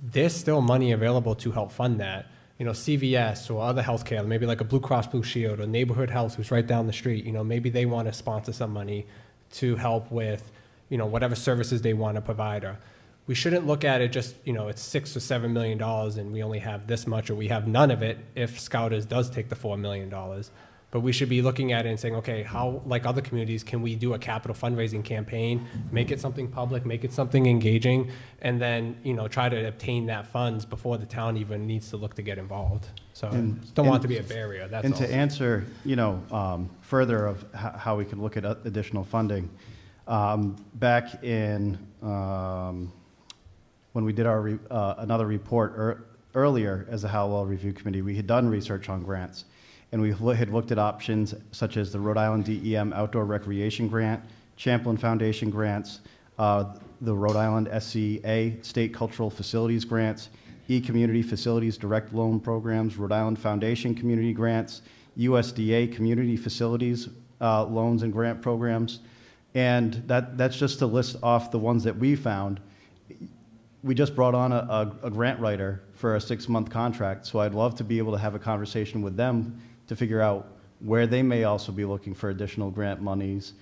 C: there's still money available to help fund that. You know, CVS or other healthcare, maybe like a Blue Cross Blue Shield or Neighborhood Health who's right down the street, you know, maybe they want to sponsor some money to help with, you know, whatever services they want to provide. Or we shouldn't look at it just, it's $6 or $7 million and we only have this much or we have none of it if Scouters does take the $4 million. But we should be looking at it and saying, okay, how, like other communities, can we do a capital fundraising campaign, make it something public, make it something engaging, and then, try to obtain that funds before the town even needs to look to get involved. So just don't want it to be a barrier, that's all.
D: And to answer, further of how we can look at additional funding, back in, when we did our another report earlier as a Halliwell Review Committee, we had done research on grants. And we had looked at options such as the Rhode Island DEM Outdoor Recreation Grant, Champlain Foundation grants, the Rhode Island SCA State Cultural Facilities grants, E-Community Facilities Direct Loan Programs, Rhode Island Foundation Community Grants, USDA Community Facilities Loans and Grant Programs. And that's just to list off the ones that we found. We just brought on a grant writer for a 6-month contract, so I'd love to be able to have a conversation with them to figure out where they may also be looking for additional grant monies,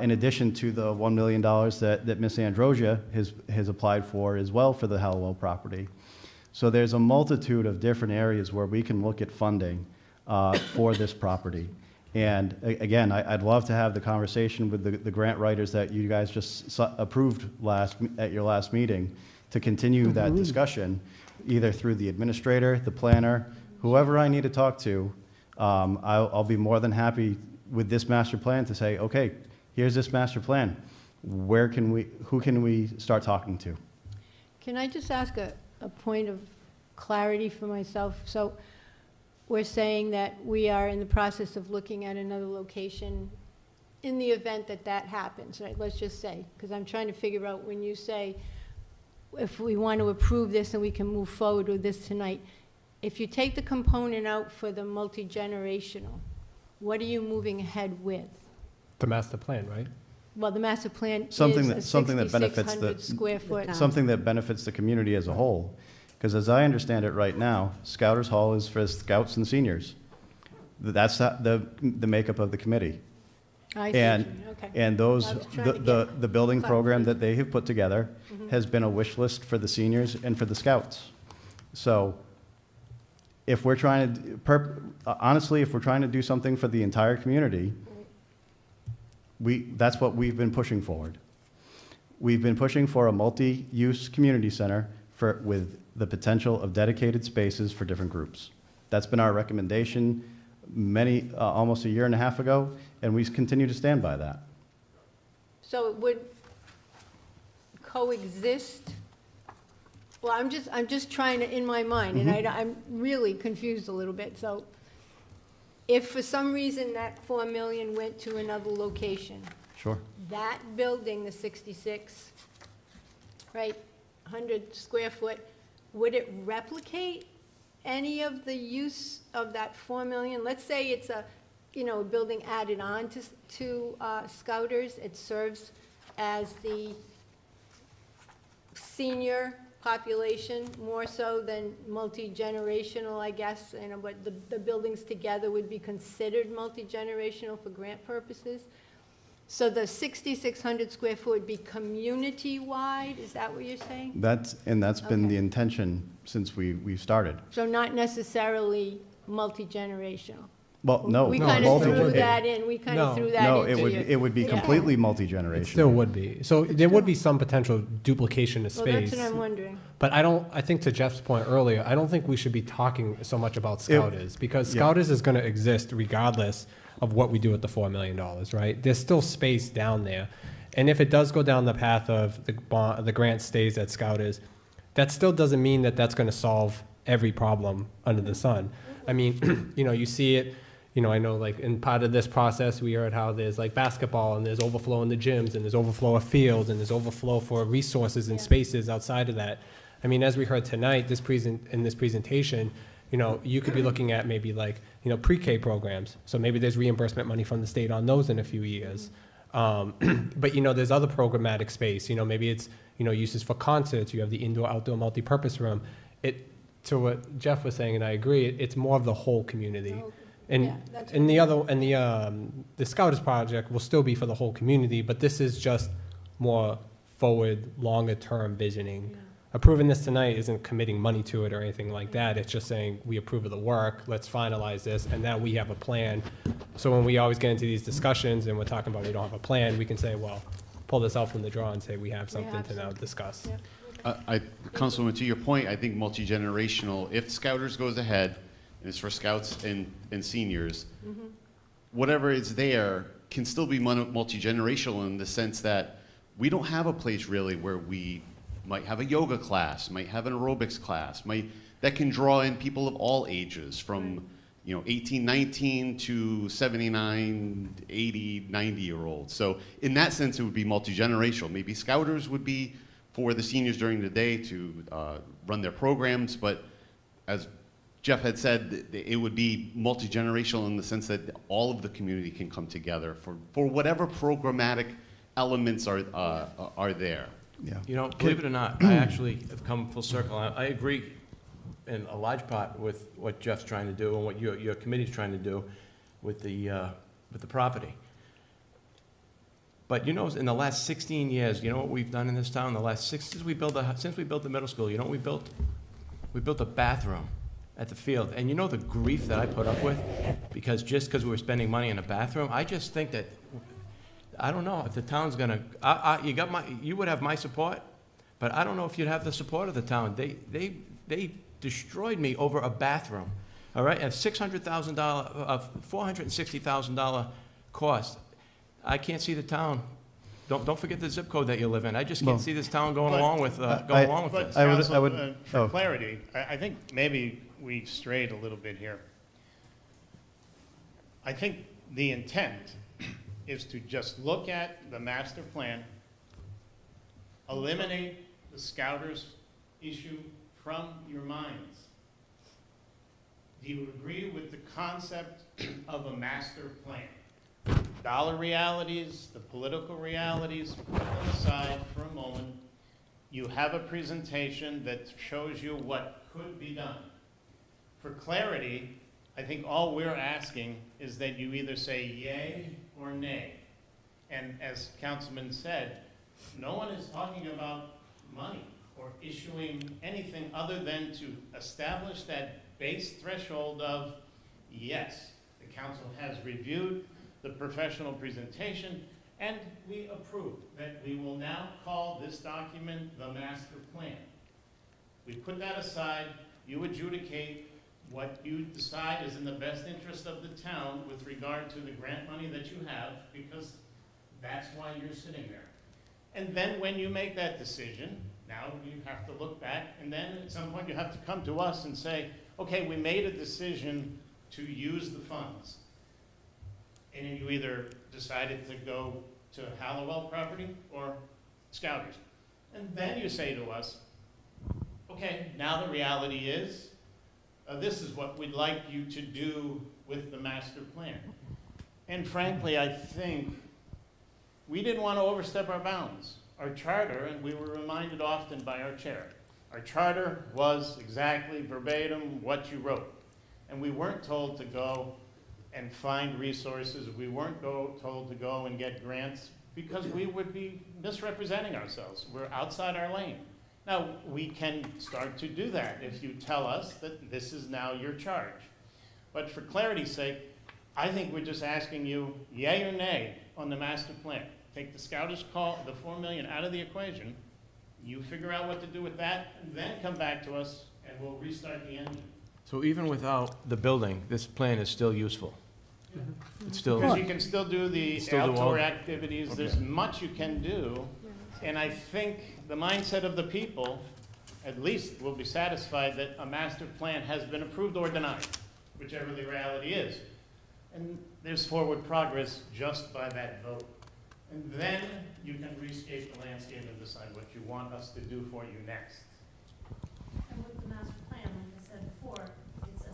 D: in addition to the $1 million that Ms. Androsia has applied for as well for the Halliwell property. So there's a multitude of different areas where we can look at funding for this property. And again, I'd love to have the conversation with the grant writers that you guys just approved at your last meeting to continue that discussion, either through the administrator, the planner, whoever I need to talk to. I'll be more than happy with this master plan to say, okay, here's this master plan. Who can we start talking to?
B: Can I just ask a point of clarity for myself? So we're saying that we are in the process of looking at another location in the event that happens, right? Let's just say, because I'm trying to figure out when you say, if we want to approve this and we can move forward with this tonight, if you take the component out for the multi-generational, what are you moving ahead with?
C: The master plan, right?
B: Well, the master plan
D: Something
B: is
D: that
B: a
D: benefits
B: 6,600 square foot.
D: something that benefits the community as a whole. Because as I understand it right now, Scouters Hall is for scouts and seniors. That's the makeup of the committee.
B: I see what you mean. Okay.
D: And those,
B: I was trying to get
D: the building program
B: clarification.
D: that they have put together has been a wish list for the seniors and for the scouts. So if we're trying to, honestly, if we're trying to do something for the entire community, that's what we've been pushing forward. We've been pushing for a multi-use community center with the potential of dedicated spaces for different groups. That's been our recommendation almost a year and a half ago, and we continue to stand by that.
B: So it would coexist? Well, I'm just trying to, in my mind, and I'm really confused a little bit. So if for some reason that 4 million went to another location,
D: Sure.
B: that building, the 66, right, 100 square foot, would it replicate any of the use of that 4 million? Let's say it's a building added on to Scouters. It serves as the senior population more so than multi-generational, I guess, but the buildings together would be considered multi-generational for grant purposes. So the 6,600 square foot would be community-wide, is that what you're saying?
D: That's been the intention since we started.
B: So not necessarily multi-generational?
D: Well, no.
B: We
C: No,
B: kind of
C: multi-
B: threw that in, we kind of
C: No.
B: threw that
D: No,
B: into
D: it would be
B: Yeah.
D: completely
C: It
D: multi-generational.
C: still would be. So there would be some potential duplication of
B: Well,
C: space.
B: that's what I'm wondering.
C: But I think to Jeff's point earlier, I don't think we should be talking so much about Scouters, because
D: yeah.
C: Scouters is going to exist regardless of what we do with the $4 million, right? There's still space down there. And if it does go down the path of the grant stays at Scouters, that still doesn't mean that that's going to solve every problem under the sun. I mean, you see it, I know like in part of this process, we heard how there's like basketball and there's overflow in the gyms and there's overflow of fields and there's overflow for resources and spaces outside of that. I mean, as we heard tonight, in this presentation, you could be looking at maybe like, pre-K programs. So maybe there's reimbursement money from the state on those in a few years. But, there's other programmatic space, maybe it's, uses for concerts. You have the indoor-outdoor multi-purpose room. To what Jeff was saying, and I agree, it's more of the whole community. And,
B: Yeah, that's
C: and the Scouters project will still be for the whole community, but this is just more forward, longer-term visioning. Approving this tonight isn't committing money to it or anything like that. It's just saying, we approve of the work, let's finalize this, and now we have a plan. So when we always get into these discussions and we're talking about we don't have a plan, we can say, well, pull this out from the drawer and say we have something to now discuss.
H: Councilwoman, to your point, I think multi-generational, if Scouters goes ahead, and it's for scouts and seniors, whatever is there can still be multi-generational in the sense that we don't have a place really where we might have a yoga class, might have an aerobics class, that can draw in people of all ages from 18, 19 to 79, 80, 90-year-olds. So in that sense, it would be multi-generational. Maybe Scouters would be for the seniors during the day to run their programs, but as Jeff had said, it would be multi-generational in the sense that all of the community can come together for whatever programmatic elements are there.
D: Yeah.
J: Believe it or not, I actually have come full circle. I agree in a large part with what Jeff's trying to do and what your committee's trying to do with the property. But in the last 16 years, you know what we've done in this town? Since we built the middle school, you know what we built? We built a bathroom at the field. And you know the grief that I put up with? Because we were spending money in a bathroom? I just think that, I don't know if the town's gonna, you would have my support, but I don't know if you'd have the support of the town. They destroyed me over a bathroom, all right? A $600,000, $460,000 cost. I can't see the town. Don't forget the zip code that you live in. I just can't see this town going along with this.
K: For clarity, I think maybe we strayed a little bit here. I think the intent is to just look at the master plan, eliminate the Scouters issue from your minds. Do you agree with the concept of a master plan? Dollar realities, the political realities, put them aside for a moment. You have a presentation that shows you what could be done. For clarity, I think all we're asking is that you either say yay or nay. And as Councilman said, no one is talking about money or issuing anything other than to establish that base threshold of, yes, the council has reviewed the professional presentation, and we approve that we will now call this document the master plan. We put that aside, you adjudicate what you decide is in the best interest of the town with regard to the grant money that you have, because that's why you're sitting there. And then when you make that decision, now you have to look back, and then at some point you have to come to us and say, okay, we made a decision to use the funds. And then you either decided to go to Halliwell property or Scouters. And then you say to us, okay, now the reality is, this is what we'd like you to do with the master plan. And frankly, I think we didn't want to overstep our bounds. Our charter, and we were reminded often by our chair, our charter was exactly verbatim what you wrote. And we weren't told to go and find resources. We weren't told to go and get grants because we would be misrepresenting ourselves. We're outside our lane. Now, we can start to do that if you tell us that this is now your charge. But for clarity's sake, I think we're just asking you yay or nay on the master plan. Take the Scouters call, the $4 million out of the equation. You figure out what to do with that, and then come back to us, and we'll restart the engine.
J: So even without the building, this plan is still useful? It's still...
K: Because you can still do the
J: Still do all
K: outdoor
J: the-
K: activities.
J: Okay.
K: There's much you can do. And I think the mindset of the people, at least, will be satisfied that a master plan has been approved or denied, whichever the reality is. And there's forward progress just by that vote. And then you can rescape the landscape and decide what you want us to do for you next.
I: And with the master plan, like I said before, it's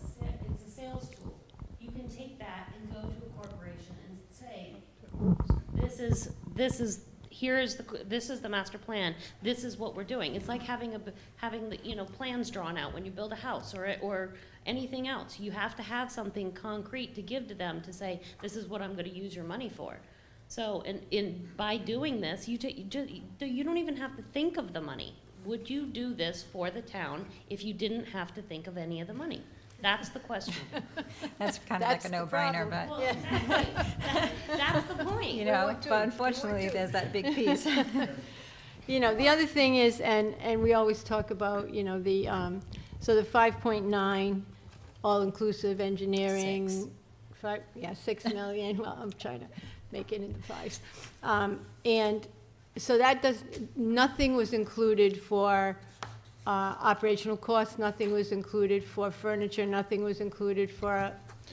I: a sales tool. You can take that and go to a corporation and say, this is the master plan. This is what we're doing. It's like having the plans drawn out when you build a house or anything else. You have to have something concrete to give to them to say, this is what I'm going to use your money for. So, by doing this, you don't even have to think of the money. Would you do this for the town if you didn't have to think of any of the money? That's the question.
A: That's kind of like a
B: That's the
A: no-brainer,
B: problem.
A: but,
I: Well, exactly. That's the point.
A: you know, but unfortunately, there's that big piece.
B: You know, the other thing is, and we always talk about, you know, so the 5.9, all-inclusive engineering.
A: Six.
B: 6 million, well, I'm trying to make it into fives. And so that nothing was included for operational costs, nothing was included for furniture, nothing was included for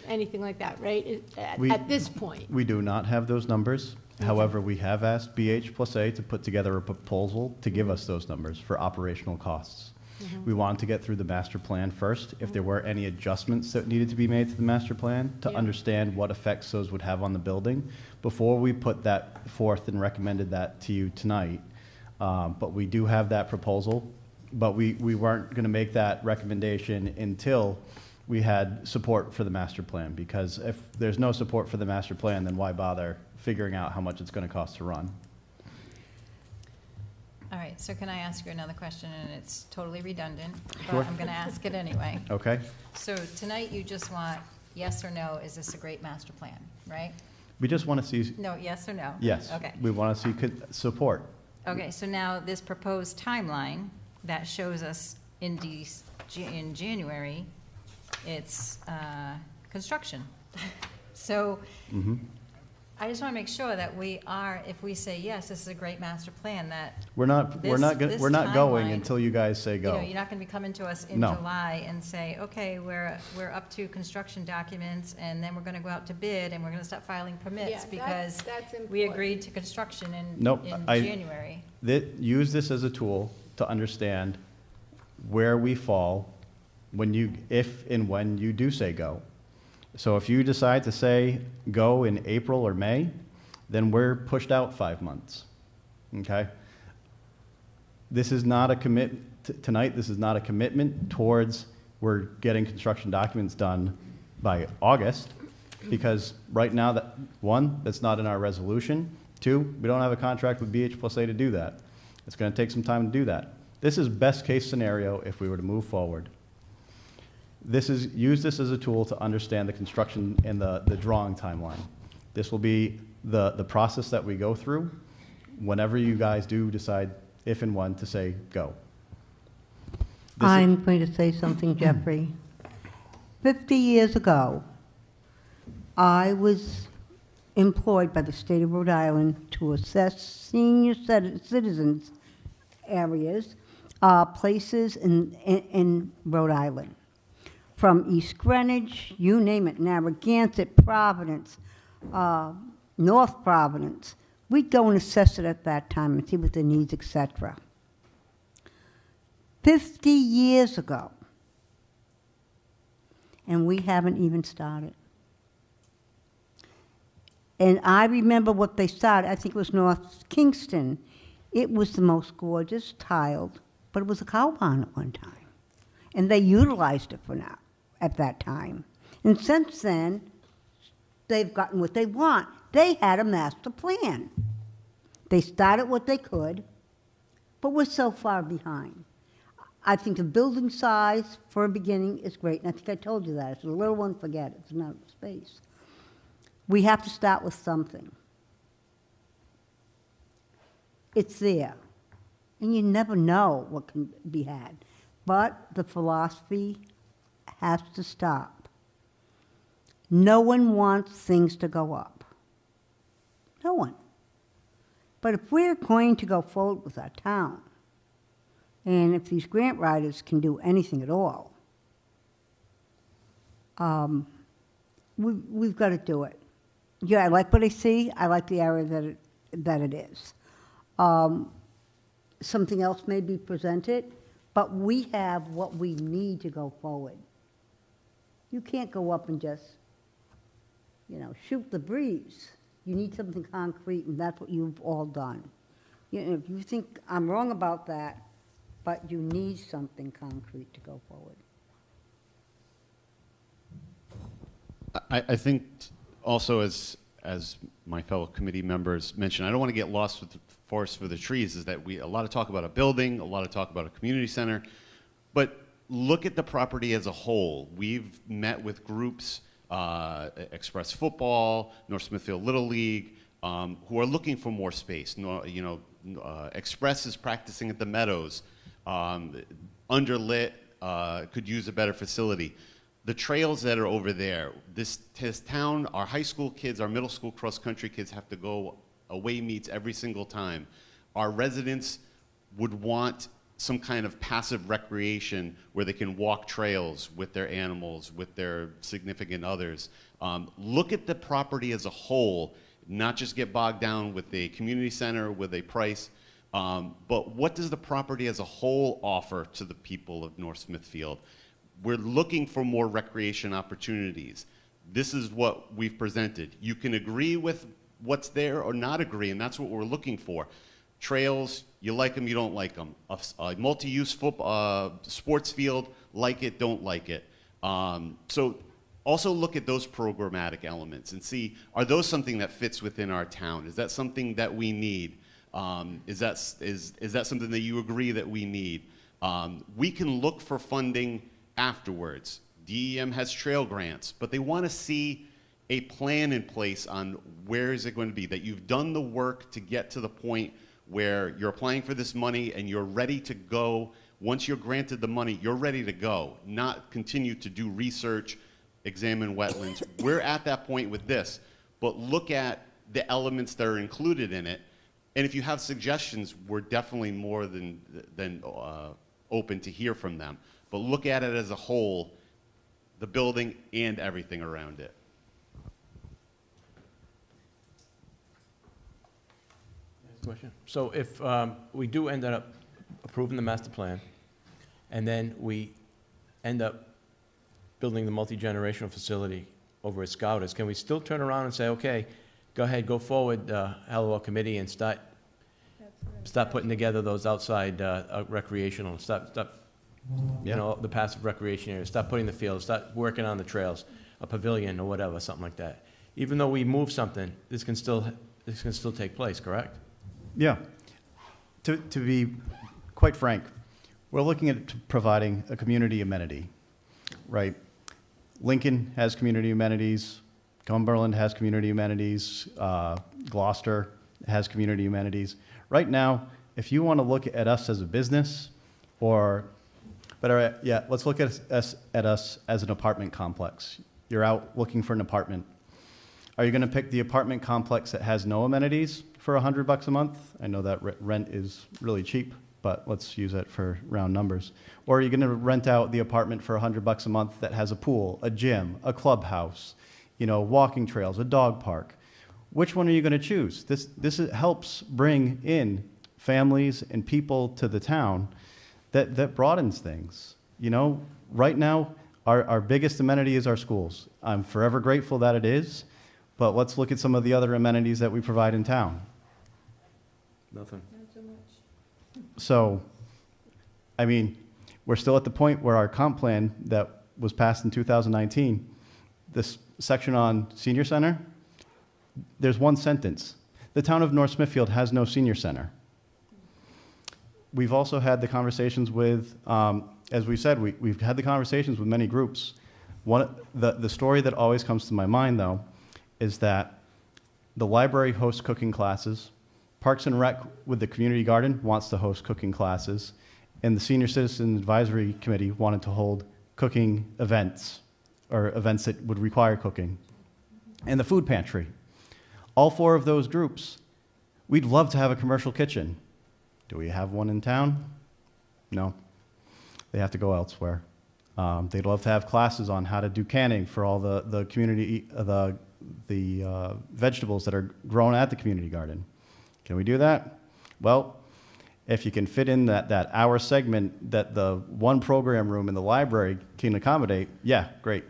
B: anything like that, right? At this point.
D: We do not have those numbers. However, we have asked BH+A to put together a proposal to give us those numbers for operational costs. We wanted to get through the master plan first, if there were any adjustments that needed to be made to the master plan, to
B: Yeah.
D: understand what effects those would have on the building, before we put that forth and recommended that to you tonight. But we do have that proposal, but we weren't going to make that recommendation until we had support for the master plan, because if there's no support for the master plan, then why bother figuring out how much it's going to cost to run?
A: All right, so can I ask you another question, and it's totally redundant,
D: Sure.
A: but I'm going to ask it anyway.
D: Okay?
A: So tonight, you just want yes or no, is this a great master plan, right?
D: We just want to see,
A: No, yes or no?
D: yes.
A: Okay.
D: We want to see support.
A: Okay, so now this proposed timeline that shows us in January, it's construction. So
D: Mhm.
A: I just want to make sure that we are, if we say, yes, this is a great master plan, that,
D: We're not
A: This
D: going
A: timeline,
D: until you guys say
A: you know,
D: go.
A: you're not going to be coming to us in
D: No.
A: July and say, okay, we're up to construction documents, and then we're going to go out to bid, and we're going to start filing permits, because
B: that's
A: we
B: important.
A: agreed to construction in
D: Nope,
A: January.
D: Use this as a tool to understand where we fall if and when you do say go. So if you decide to say go in April or May, then we're pushed out 5 months, okay? This is not a tonight, this is not a commitment towards we're getting construction documents done by August, because right now, that's not in our resolution. 2, we don't have a contract with BH+A to do that. It's going to take some time to do that. This is best case scenario if we were to move forward. Use this as a tool to understand the construction and the drawing timeline. This will be the process that we go through whenever you guys do decide if and when to say go.
G: I'm going to say something, Jeffrey. 50 years ago, I was employed by the state of Rhode Island to assess senior citizens areas, places in Rhode Island. From East Greenwich, you name it, Narragansett, Providence, North Providence. We'd go and assess it at that time and see what the needs, etc. 50 years ago, and we haven't even started. And I remember what they started, I think it was North Kingston. It was the most gorgeous, tiled, but it was a cow barn at one time. And they utilized it for now, at that time. And since then, they've gotten what they want. They had a master plan. They started what they could, but we're so far behind. I think the building size for a beginning is great, and I think I told you that. It's a little one, forget it, it's not space. We have to start with something. It's there, and you never know what can be had. But the philosophy has to stop. No one wants things to go up. No one. But if we're going to go forward with our town, and if these grant writers can do anything at all, we've got to do it. Yeah, I like what I see. I like the area that it is. Something else may be presented, but we have what we need to go forward. You can't go up and just, shoot the breeze. You need something concrete, and that's what you've all done. If you think I'm wrong about that, but you need something concrete to go forward.
H: I think also as as my fellow committee members mentioned, I don't want to get lost with the forest for the trees, is that a lot of talk about a building, a lot of talk about a community center, but look at the property as a whole. We've met with groups, Express Football, North Smithfield Little League, who are looking for more space. Express is practicing at the Meadows. Underlit could use a better facility. The trails that are over there, this town, our high school kids, our middle school cross-country kids have to go away meets every single time. Our residents would want some kind of passive recreation where they can walk trails with their animals, with their significant others. Look at the property as a whole, not just get bogged down with a community center, with a price, but what does the property as a whole offer to the people of North Smithfield? We're looking for more recreation opportunities. This is what we've presented. You can agree with what's there or not agree, and that's what we're looking for. Trails, you like them, you don't like them. A multi-use sports field, like it, don't like it. So also look at those programmatic elements and see, are those something that fits within our town? Is that something that we need? Is that something that you agree that we need? We can look for funding afterwards. DEM has trail grants, but they want to see a plan in place on where is it going to be, that you've done the work to get to the point where you're applying for this money and you're ready to go. Once you're granted the money, you're ready to go, not continue to do research, examine wetlands. We're at that point with this, but look at the elements that are included in it. And if you have suggestions, we're definitely more than open to hear from them. But look at it as a whole, the building and everything around it.
J: Question. So if we do end up approving the master plan, and then we end up building the multi-generational facility over at Scouters, can we still turn around and say, okay, go ahead, go forward, Halliwell committee, and start putting together those outside recreational, you know, the passive recreation areas, start putting the fields, start working on the trails, a pavilion or whatever, something like that. Even though we move something, this can still take place, correct?
D: Yeah. To be quite frank, we're looking at providing a community amenity, right? Lincoln has community amenities. Cumberland has community amenities. Gloucester has community amenities. Right now, if you want to look at us as a business, or better yet, let's look at us as an apartment complex. You're out looking for an apartment. Are you going to pick the apartment complex that has no amenities for $100 a month? I know that rent is really cheap, but let's use it for round numbers. Or are you going to rent out the apartment for $100 a month that has a pool, a gym, a clubhouse, you know, walking trails, a dog park? Which one are you going to choose? This helps bring in families and people to the town that broadens things. You know, right now, our biggest amenity is our schools. I'm forever grateful that it is, but let's look at some of the other amenities that we provide in town.
J: Nothing.
B: Not so much.
D: So, I mean, we're still at the point where our comp plan that was passed in 2019, this section on senior center, there's one sentence. The town of North Smithfield has no senior center. We've also had the conversations with, as we said, we've had the conversations with many groups. The story that always comes to my mind, though, is that the library hosts cooking classes, Parks and Rec with the community garden wants to host cooking classes, and the Senior Citizen Advisory Committee wanted to hold cooking events, or events that would require cooking, and the food pantry. All four of those groups, we'd love to have a commercial kitchen. Do we have one in town? No. They have to go elsewhere. They'd love to have classes on how to do canning for all the community, the vegetables that are grown at the community garden. Can we do that? Well, if you can fit in that hour segment that the one program room in the library can accommodate, yeah, great.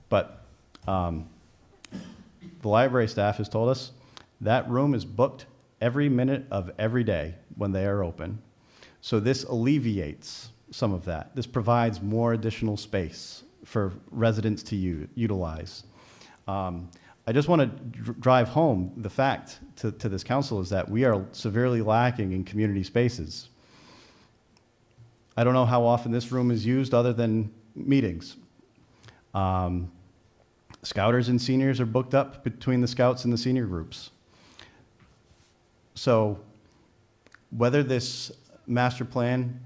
D: But the library staff has told us that room is booked every minute of every day when they are open. So this alleviates some of that. This provides more additional space for residents to utilize. I just want to drive home the fact to this council is that we are severely lacking in community spaces. I don't know how often this room is used other than meetings. Scouters and seniors are booked up between the scouts and the senior groups. So whether this master plan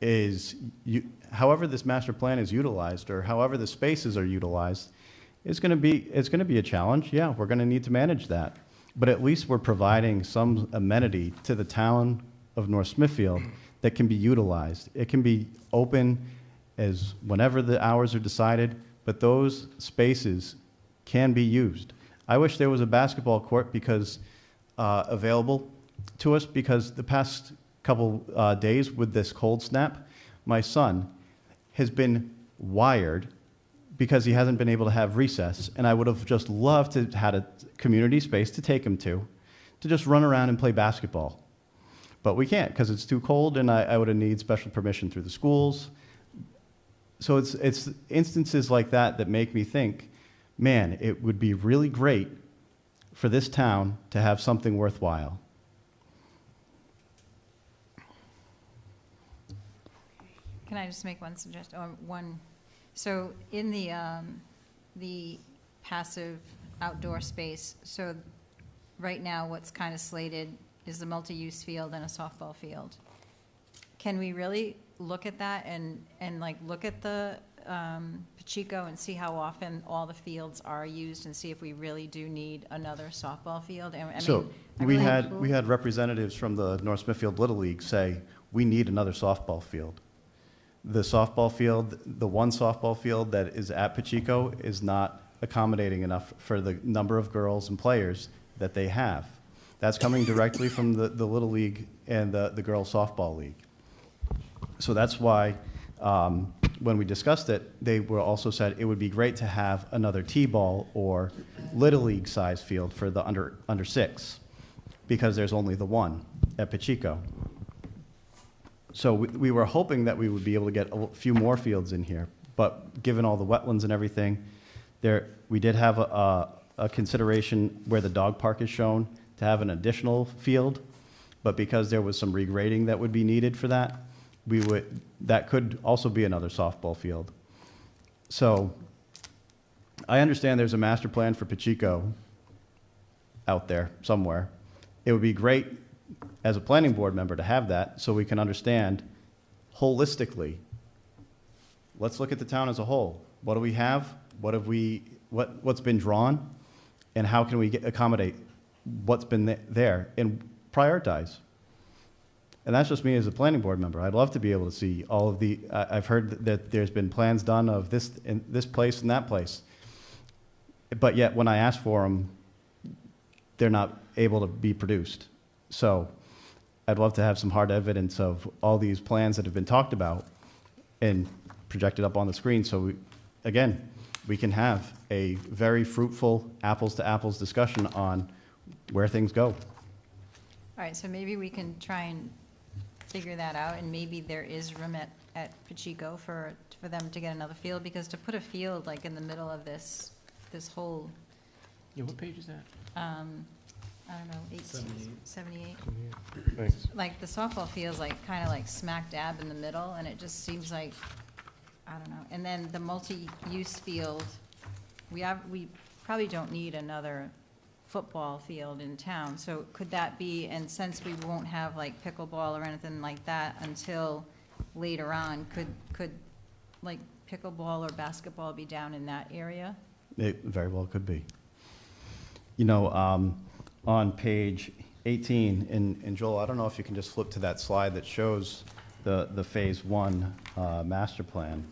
D: is, however this master plan is utilized or however the spaces are utilized, it's going to be a challenge. Yeah, we're going to need to manage that. But at least we're providing some amenity to the town of North Smithfield that can be utilized. It can be open as whenever the hours are decided, but those spaces can be used. I wish there was a basketball court because available to us, because the past couple days with this cold snap, my son has been wired because he hasn't been able to have recess, and I would have just loved to have had a community space to take him to just run around and play basketball. But we can't because it's too cold, and I would have needed special permission through the schools. So it's instances like that that make me think, man, it would be really great for this town to have something worthwhile.
A: Can I just make one suggestion, or one? So in the passive outdoor space, so right now what's kind of slated is a multi-use field and a softball field. Can we really look at that and like look at the Pacheco and see how often all the fields are used and see if we really do need another softball field? I
D: So
A: mean, I
D: we had representatives from the North Smithfield Little League say, we need another softball field. The softball field, the one softball field that is at Pacheco is not accommodating enough for the number of girls and players that they have. That's coming directly from the Little League and the Girls Softball League. So that's why when we discussed it, they were also said it would be great to have another T-ball or Little League size field for the under 6, because there's only the one at Pacheco. So we were hoping that we would be able to get a few more fields in here, but given all the wetlands and everything, we did have a consideration where the dog park is shown to have an additional field, but because there was some regrading that would be needed for that, that could also be another softball field. So I understand there's a master plan for Pacheco out there somewhere. It would be great as a planning board member to have that so we can understand holistically. Let's look at the town as a whole. What do we have? What's been drawn? And how can we accommodate what's been there and prioritize? And that's just me as a planning board member. I'd love to be able to see all of the, I've heard that there's been plans done of this place and that place. But yet when I ask for them, they're not able to be produced. So I'd love to have some hard evidence of all these plans that have been talked about and projected up on the screen. So again, we can have a very fruitful apples to apples discussion on where things go.
A: All right, so maybe we can try and figure that out, and maybe there is room at Pacheco for them to get another field, because to put a field like in the middle of this whole,
J: Yeah, what page is that?
A: I don't know, 78.
J: Thanks.
A: Like the softball field's like kind of like smack dab in the middle, and it just seems like, I don't know. And then the multi-use field, we probably don't need another football field in town. So could that be, and since we won't have like pickleball or anything like that until later on, could like pickleball or basketball be down in that area?
D: It very well could be. You know, on page 18, and Joel, I don't know if you can just flip to that slide that shows the phase 1 master plan.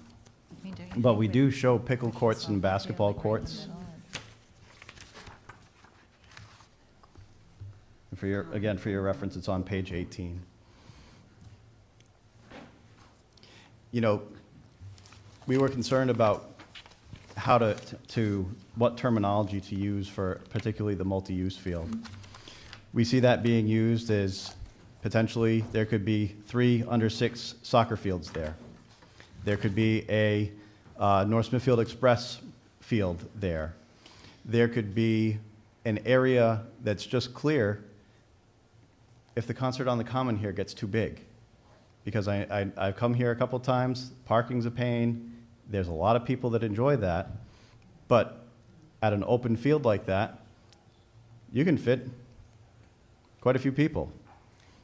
D: But we do show pickle courts and basketball courts. And for your reference, it's on page 18. You know, we were concerned about how what terminology to use for particularly the multi-use field. We see that being used as potentially there could be 3 under 6 soccer fields there. There could be a North Smithfield Express field there. there could be an area that's just clear if the concert on the common here gets too big. Because I've come here a couple times, parking's a pain, there's a lot of people that enjoy that, but at an open field like that, you can fit quite a few people.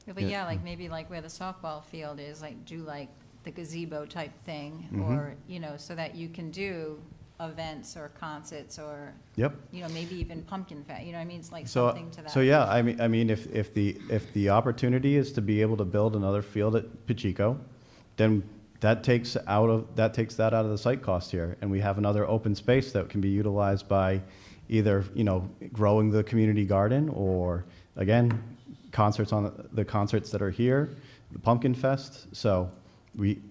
A: But yeah, like maybe like where the softball field is, like do like the gazebo type thing,
D: Mhm.
A: or, you know, so that you can do events or concerts or,
D: Yep.
A: you know, maybe even pumpkin fest, you know what I mean? It's like
D: So,
A: something to that.
D: so yeah, I mean, if the opportunity is to be able to build another field at Pacheco, then that takes that out of the site cost here, and we have another open space that can be utilized by either, you know, growing the community garden, or again, concerts on the concerts that are here, the Pumpkin Fest. So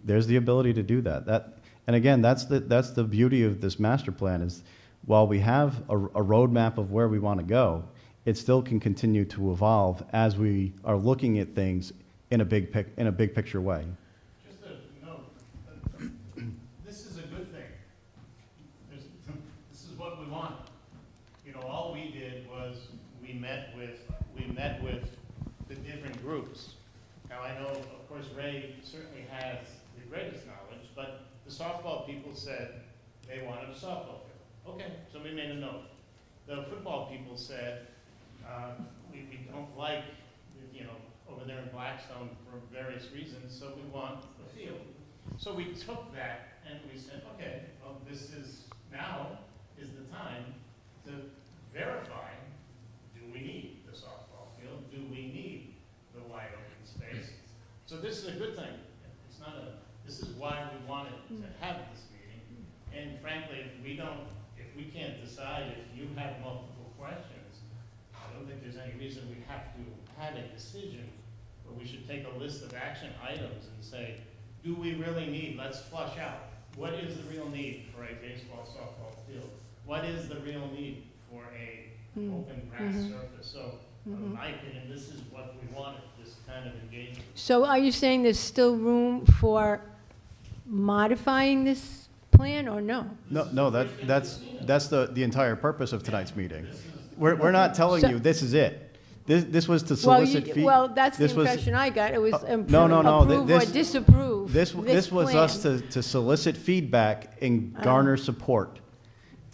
D: there's the ability to do that. And again, that's the beauty of this master plan, is while we have a roadmap of where we want to go, it still can continue to evolve as we are looking at things in a big picture way.
K: Just a note, this is a good thing. This is what we want. You know, all we did was we met with the different groups. Now, I know, of course, Ray certainly has the greatest knowledge, but the softball people said they wanted a softball field. Okay, so we made a note. The football people said, we don't like, you know, over there in Blackstone for various reasons, so we want the field. So we took that and we said, okay, well, now is the time to verify, do we need the softball field? Do we need the wide open space? So this is a good thing. It's not this is why we wanted to have this meeting. And frankly, if we can't decide, if you have multiple questions, I don't think there's any reason we have to have a decision, but we should take a list of action items and say, do we really need, let's flush out, what is the real need for a baseball, softball field? What is the real need for a open grass surface? So, in my opinion, this is what we wanted, this kind of engagement.
B: So are you saying there's still room for modifying this plan, or no?
D: No, that's the entire purpose of tonight's meeting. We're not telling you this is it. This was to solicit feedback.
B: Well, that's the impression I got. It was
D: No.
B: approve or disapprove
D: This was
B: plan.
D: us to solicit feedback and garner support,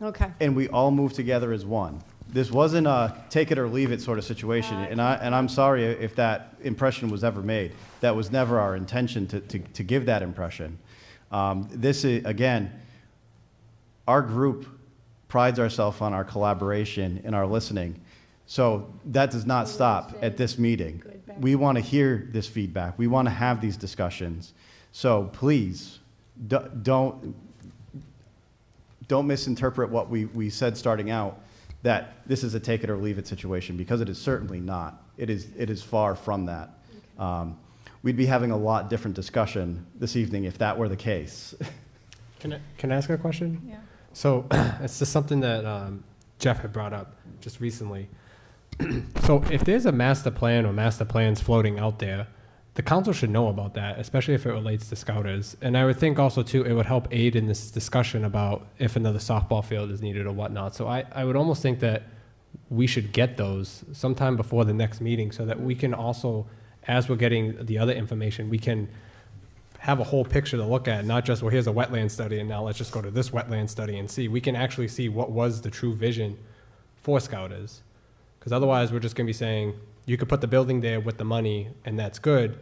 B: Okay.
D: and we all moved together as one. This wasn't a take it or leave it sort of situation, and I'm sorry if that impression was ever made. That was never our intention to give that impression. This is, again, our group prides ourselves on our collaboration and our listening. So that does not stop at this meeting. We want to hear this feedback. We want to have these discussions. So please, don't misinterpret what we said starting out, that this is a take it or leave it situation, because it is certainly not. It is far from that. We'd be having a lot different discussion this evening if that were the case.
C: Can I ask a question?
A: Yeah.
C: So it's just something that Jeff had brought up just recently. So if there's a master plan or master plans floating out there, the council should know about that, especially if it relates to scouters. And I would think also too, it would help aid in this discussion about if another softball field is needed or whatnot. So I would almost think that we should get those sometime before the next meeting, so that we can also, as we're getting the other information, we can have a whole picture to look at, not just, well, here's a wetland study and now let's just go to this wetland study and see. We can actually see what was the true vision for scouters. Because otherwise we're just going to be saying, you could put the building there with the money and that's good,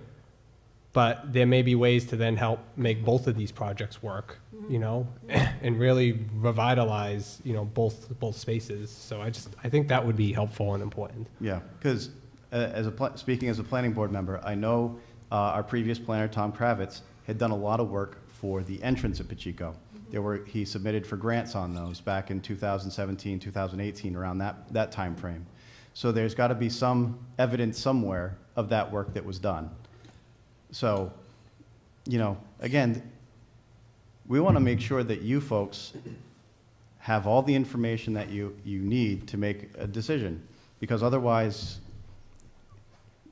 C: but there may be ways to then help make both of these projects work, you know, and really revitalize, you know, both spaces. So I think that would be helpful and important.
D: Yeah, because speaking as a planning board member, I know our previous planner, Tom Kravitz, had done a lot of work for the entrance at Pacheco. He submitted for grants on those back in 2017, 2018, around that time frame. So there's got to be some evidence somewhere of that work that was done. So, you know, again, we want to make sure that you folks have all the information that you need to make a decision, because otherwise,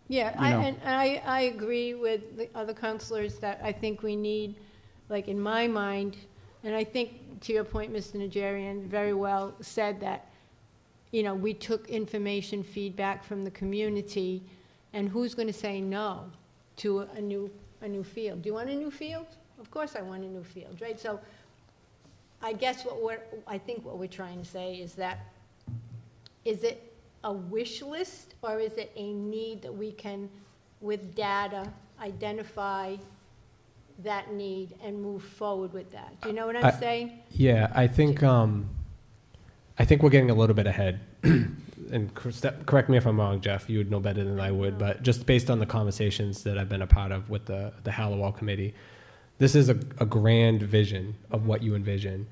B: Yeah,
D: you know.
B: I agree with the other counselors that I think we need, like in my mind, and I think to your point, Mr. Najarian very well said that you know, we took information, feedback from the community, and who's going to say no to a new field? Do you want a new field? Of course I want a new field, right? So I guess I think what we're trying to say is that, is it a wish list, or is it a need that we can, with data, identify that need and move forward with that? Do you know what I'm saying?
C: Yeah, I think we're getting a little bit ahead. And correct me if I'm wrong, Jeff, you would know better than I would, but just based on the conversations that I've been a part of with the Halliwell committee, this is a grand vision of what you envision.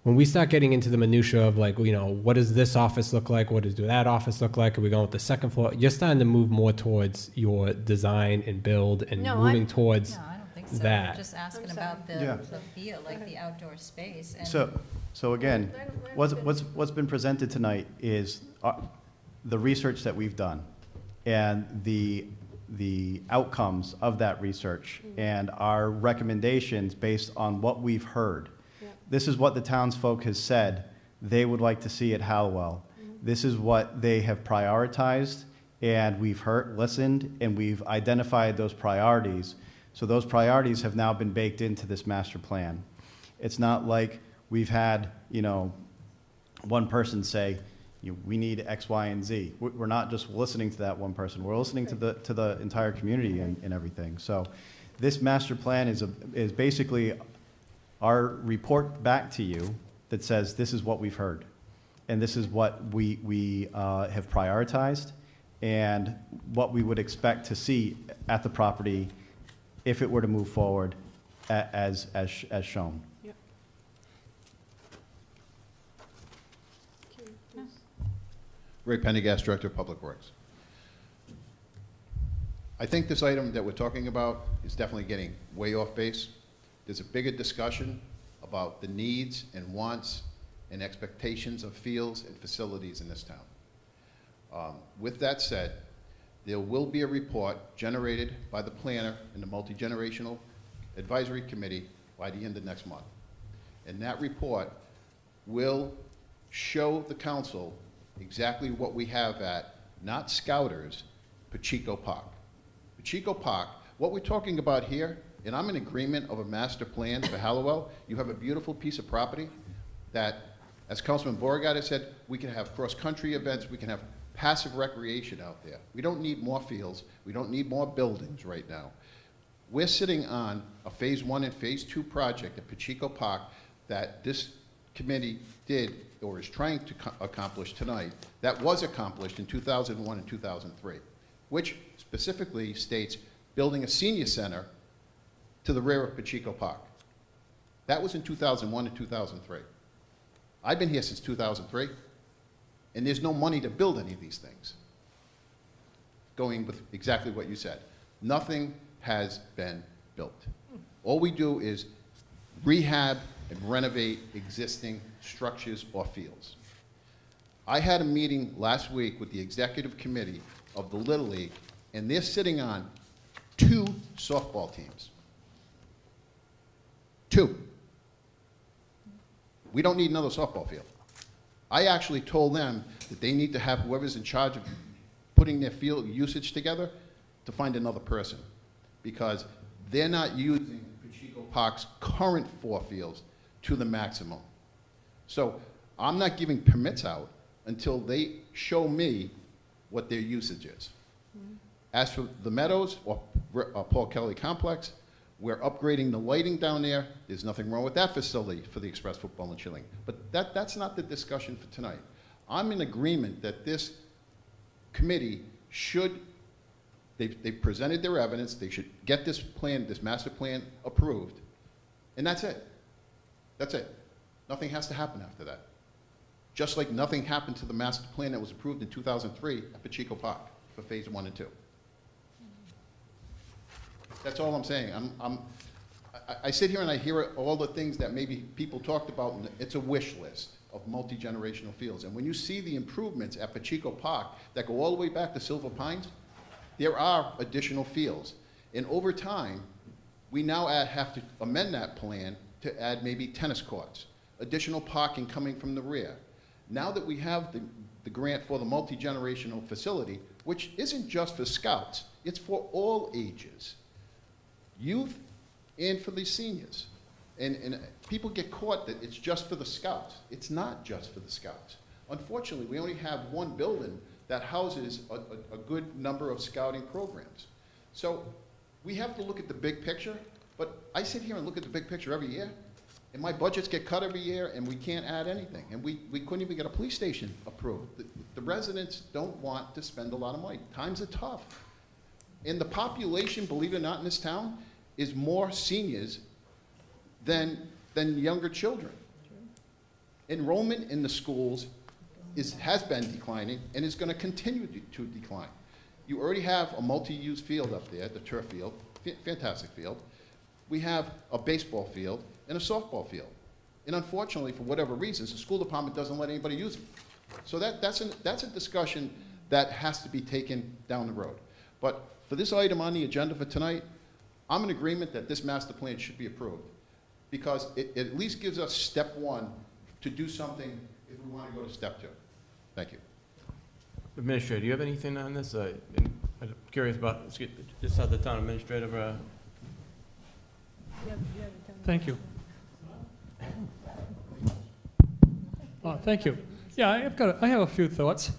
C: When we start getting into the minutia of, like, you know, what does this office look like? What does that office look like? Are we going with the second floor? You're starting to move more towards your design and build and moving towards
A: No, I don't think so.
C: that.
A: We're just asking
B: I'm
A: about
D: Yeah.
A: the feel, like the outdoor space. And
D: So again, what's been presented tonight is the research that we've done and the outcomes of that research and our recommendations based on what we've heard.
B: Yeah.
D: This is what the townsfolk has said they would like to see at Halliwell. This is what they have prioritized, and we've listened, and we've identified those priorities. So those priorities have now been baked into this master plan. It's not like we've had, you know, one person say, we need X, Y, and Z. We're not just listening to that one person. We're listening to the entire community and everything. So this master plan is basically our report back to you that says this is what we've heard, and this is what we have prioritized, and what we would expect to see at the property if it were to move forward as shown.
L: Ray Pendergast, Director of Public Works. I think this item that we're talking about is definitely getting way off base. There's a bigger discussion about the needs and wants and expectations of fields and facilities in this town. With that said, there will be a report generated by the planner and the Multi-Generational Advisory Committee by the end of next month. And that report will show the council exactly what we have at, not Scouters, Pacheco Park. Pacheco Park, what we're talking about here, and I'm in agreement of a master plan for Halliwell. You have a beautiful piece of property that, as Councilman Beauregard has said, we can have cross-country events, we can have passive recreation out there. We don't need more fields, we don't need more buildings right now. We're sitting on a phase 1 and phase 2 project at Pacheco Park that this committee did or is trying to accomplish tonight, that was accomplished in 2001 and 2003, which specifically states building a senior center to the rear of Pacheco Park. That was in 2001 and 2003. I've been here since 2003, and there's no money to build any of these things. Going with exactly what you said, nothing has been built. All we do is rehab and renovate existing structures or fields. I had a meeting last week with the executive committee of the Little League, and they're sitting on 2 softball teams. 2. We don't need another softball field. I actually told them that they need to have whoever's in charge of putting their field usage together to find another person, because they're not using Pacheco Park's current 4 fields to the maximum. So I'm not giving permits out until they show me what their usage is. As for the Meadows or Paul Kelly Complex, we're upgrading the lighting down there. There's nothing wrong with that facility for the Express Football and Chilling. But that's not the discussion for tonight. I'm in agreement that this committee should, they've presented their evidence, they should get this plan, this master plan approved, and that's it. That's it. Nothing has to happen after that. Just like nothing happened to the master plan that was approved in 2003 at Pacheco Park for phase 1 and 2. That's all I'm saying. I sit here and I hear all the things that maybe people talked about, and it's a wish list of multi-generational fields. And when you see the improvements at Pacheco Park that go all the way back to Silver Pines, there are additional fields. And over time, we now have to amend that plan to add maybe tennis courts, additional parking coming from the rear. Now that we have the the grant for the multi-generational facility, which isn't just for scouts, it's for all ages, youth and for the seniors. And people get caught that it's just for the scouts. It's not just for the scouts. Unfortunately, we only have one building that houses a good number of scouting programs. So we have to look at the big picture, but I sit here and look at the big picture every year, and my budgets get cut every year, and we can't add anything. And we couldn't even get a police station approved. The residents don't want to spend a lot of money. Times are tough. And the population, believe it or not, in this town is more seniors than younger children. Enrollment in the schools has been declining and is going to continue to decline. You already have a multi-use field up there, the turf field, fantastic field. We have a baseball field and a softball field. And unfortunately, for whatever reasons, the school department doesn't let anybody use them. So that's a discussion that has to be taken down the road. But for this item on the agenda for tonight, I'm in agreement that this master plan should be approved, because it at least gives us step one to do something if we want to go to step two. Thank you.
J: Administrator, do you have anything on this? I'm curious about, just how the town administrator,
M: Thank you. Thank you. Yeah, I have a few thoughts.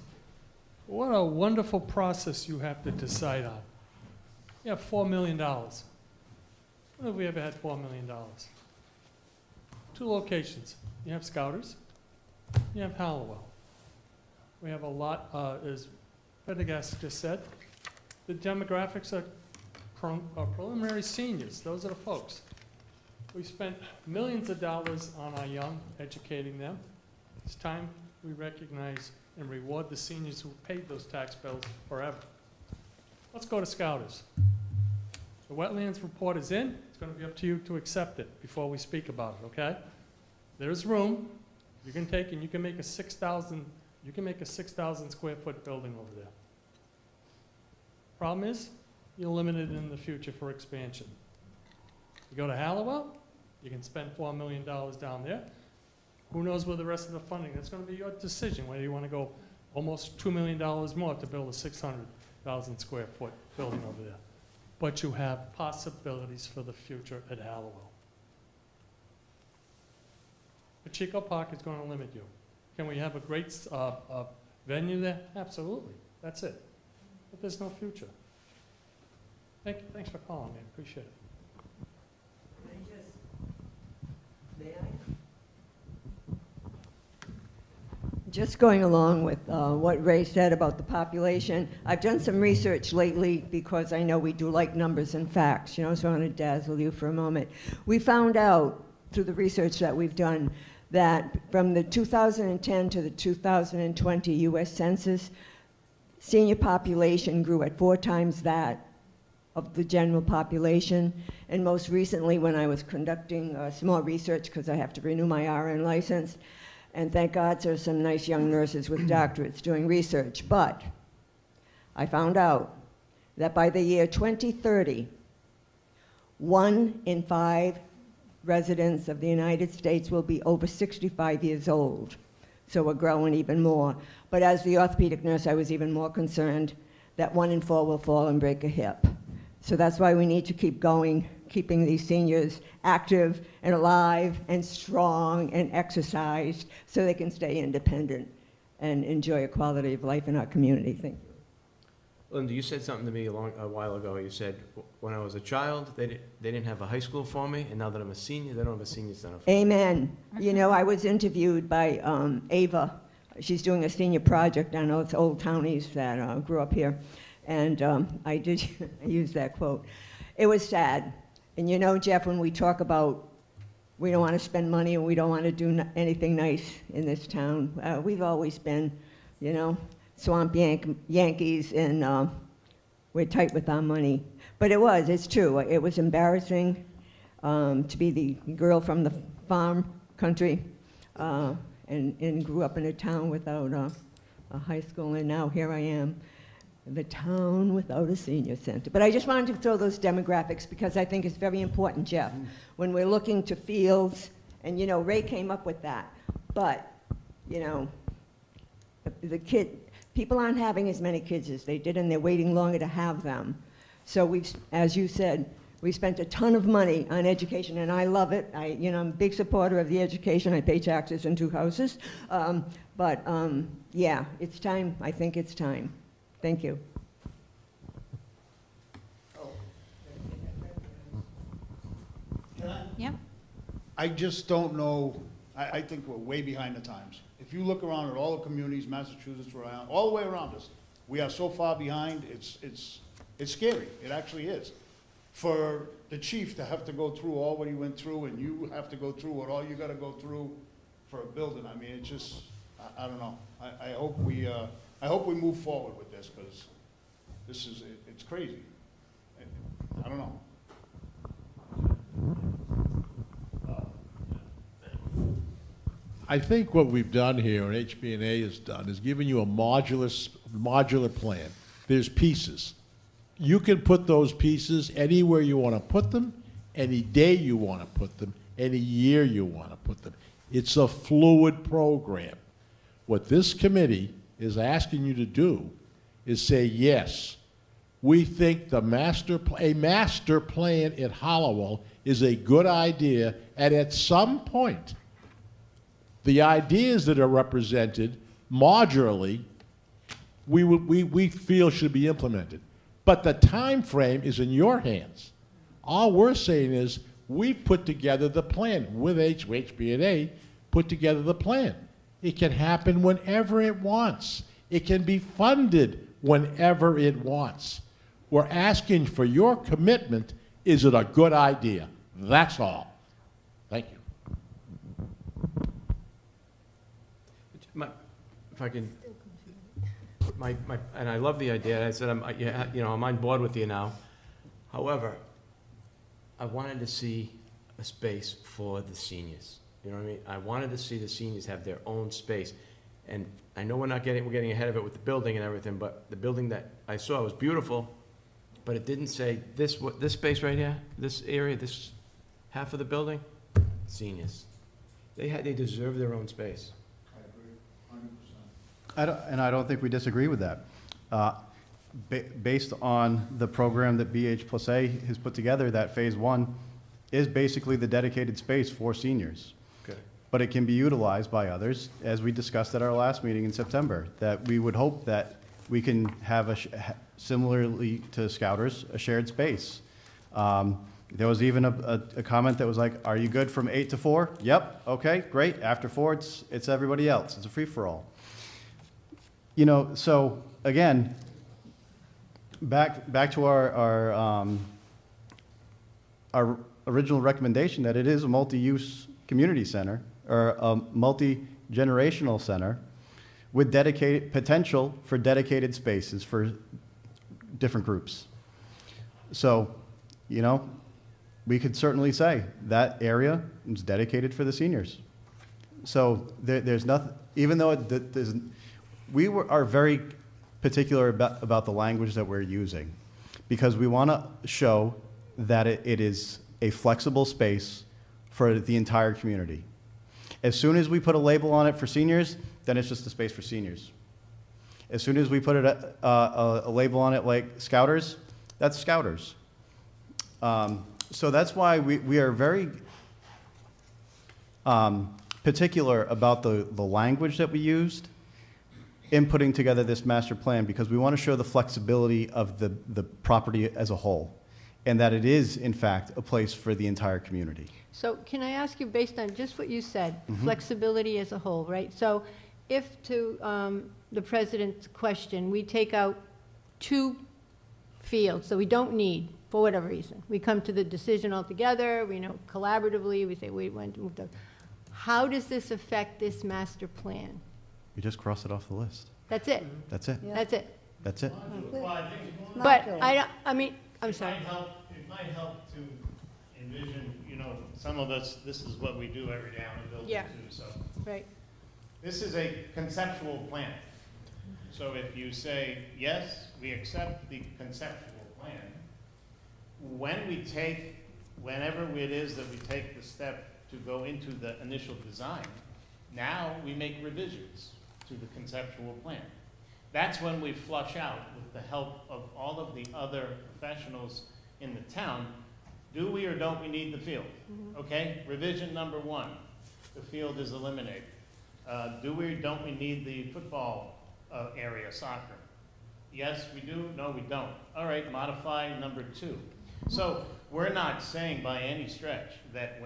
M: What a wonderful process you have to decide on. You have $4 million. When have we ever had $4 million? 2 locations. You have Scouters, you have Halliwell. We have a lot, as Pendergast just said, the demographics are preliminary seniors. Those are the folks. We spent millions of dollars on our young, educating them. It's time we recognize and reward the seniors who paid those tax bills forever. Let's go to Scouters. The wetlands report is in. It's going to be up to you to accept it before we speak about it, okay? There's room. You can take and you can make a 6,000 square foot building over there. Problem is, you're limited in the future for expansion. You go to Halliwell, you can spend $4 million down there. Who knows where the rest of the funding, that's going to be your decision, whether you want to go almost $2 million more to build a 600,000 square foot building over there. But you have possibilities for the future at Halliwell. Pacheco Park is going to limit you. Can we have a great venue there? Absolutely. That's it. But there's no future. Thanks for calling me. I appreciate it.
N: Just going along with what Ray said about the population, I've done some research lately because I know we do like numbers and facts, you know, so I want to dazzle you for a moment. We found out through the research that we've done that from the 2010 to the 2020 U.S. Census, senior population grew at 4 times that of the general population. And most recently, when I was conducting small research, because I have to renew my RN license, and thank God there's some nice young nurses with doctorates doing research, but I found out that by the year 2030, 1 in 5 residents of the United States will be over 65 years old. So we're growing even more. But as the orthopedic nurse, I was even more concerned that 1 in 4 will fall and break a hip. So that's why we need to keep going, keeping these seniors active and alive and strong and exercised so they can stay independent and enjoy a quality of life in our community. Thank you.
J: Linda, you said something to me a while ago. You said, when I was a child, they didn't have a high school for me, and now that I'm a senior, they don't have a senior center for me.
N: Amen. You know, I was interviewed by Ava. She's doing a senior project. I know it's old townies that grew up here. And I did use that quote. It was sad. And you know, Jeff, when we talk about we don't want to spend money and we don't want to do anything nice in this town, we've always been, you know, swamp Yankees, and we're tight with our money. But it's true. It was embarrassing to be the girl from the farm country and grew up in a town without a high school, and now here I am, the town without a senior center. But I just wanted to throw those demographics because I think it's very important, Jeff, when we're looking to fields, and you know, Ray came up with that, but you know, the kid, people aren't having as many kids as they did, and they're waiting longer to have them. So we've, as you said, we spent a ton of money on education, and I love it. I'm a big supporter of the education. I pay taxes in 2 houses. Yeah, it's time. I think it's time. Thank you.
A: Yeah.
O: I just don't know, I think we're way behind the times. If you look around at all the communities, Massachusetts, Rhode Island, all the way around us, we are so far behind, it's scary. It actually is. For the chief to have to go through all what he went through, and you have to go through what all you gotta go through for a building, I mean, it's just, I don't know. I hope we move forward with this, because this is, it's crazy. I don't know.
P: I think what we've done here, and HB&A has done, is given you a modular plan. There's pieces. You can put those pieces anywhere you want to put them, any day you want to put them, any year you want to put them. It's a fluid program. What this committee is asking you to do is say, yes, we think a master plan at Halliwell is a good idea, and at some point, the ideas that are represented modularly, we feel should be implemented. But the time frame is in your hands. All we're saying is we've put together the plan with HB&A, put together the plan. It can happen whenever it wants. It can be funded whenever it wants. We're asking for your commitment. Is it a good idea? That's all. Thank you.
J: If I can, and I love the idea. I said, I'm on board with you now. However, I wanted to see a space for the seniors. You know what I mean? I wanted to see the seniors have their own space. And I know we're getting ahead of it with the building and everything, but the building that I saw was beautiful, but it didn't say this space right here, this area, this half of the building, seniors. They deserve their own space.
D: I don't think we disagree with that. Based on the program that BH+A has put together, that phase 1 is basically the dedicated space for seniors.
J: Okay.
D: But it can be utilized by others, as we discussed at our last meeting in September, that we would hope that we can have similarly to Scouters, a shared space. There was even a comment that was like, are you good from 8 to 4? Yep, okay, great. After 4, it's everybody else. It's a free-for-all. So again, back to our original recommendation that it is a multi-use community center, or a multi-generational center with potential for dedicated spaces for different groups. So, we could certainly say that area is dedicated for the seniors. So there's nothing, even though we are very particular about the language that we're using, because we want to show that it is a flexible space for the entire community. As soon as we put a label on it for seniors, then it's just a space for seniors. As soon as we put a label on it like Scouters, that's Scouters. So that's why we are very particular about the language that we used in putting together this master plan, because we want to show the flexibility of the property as a whole, and that it is, in fact, a place for the entire community.
B: So can I ask you, based on just what you said, flexibility as a whole, right? So if, to the president's question, we take out 2 fields that we don't need for whatever reason, we come to the decision altogether, we know collaboratively, we say we want to move those. How does this affect this master plan?
D: You just cross it off the list.
B: That's it?
D: That's it.
B: Yeah. That's it?
D: That's it.
B: But I'm sorry.
K: It might help to envision, some of us, this is what we do every day on the building too, so.
B: Right.
K: This is a conceptual plan. So if you say, yes, we accept the conceptual plan, whenever it is that we take the step to go into the initial design, now we make revisions. to the conceptual plan. That's when we flush out, with the help of all of the other professionals in the town, do we or don't we need the field? Okay, revision number 1, the field is eliminated. Do we or don't we need the football area, soccer? Yes, we do, no, we don't. All right, modify number 2. So we're not saying by any stretch that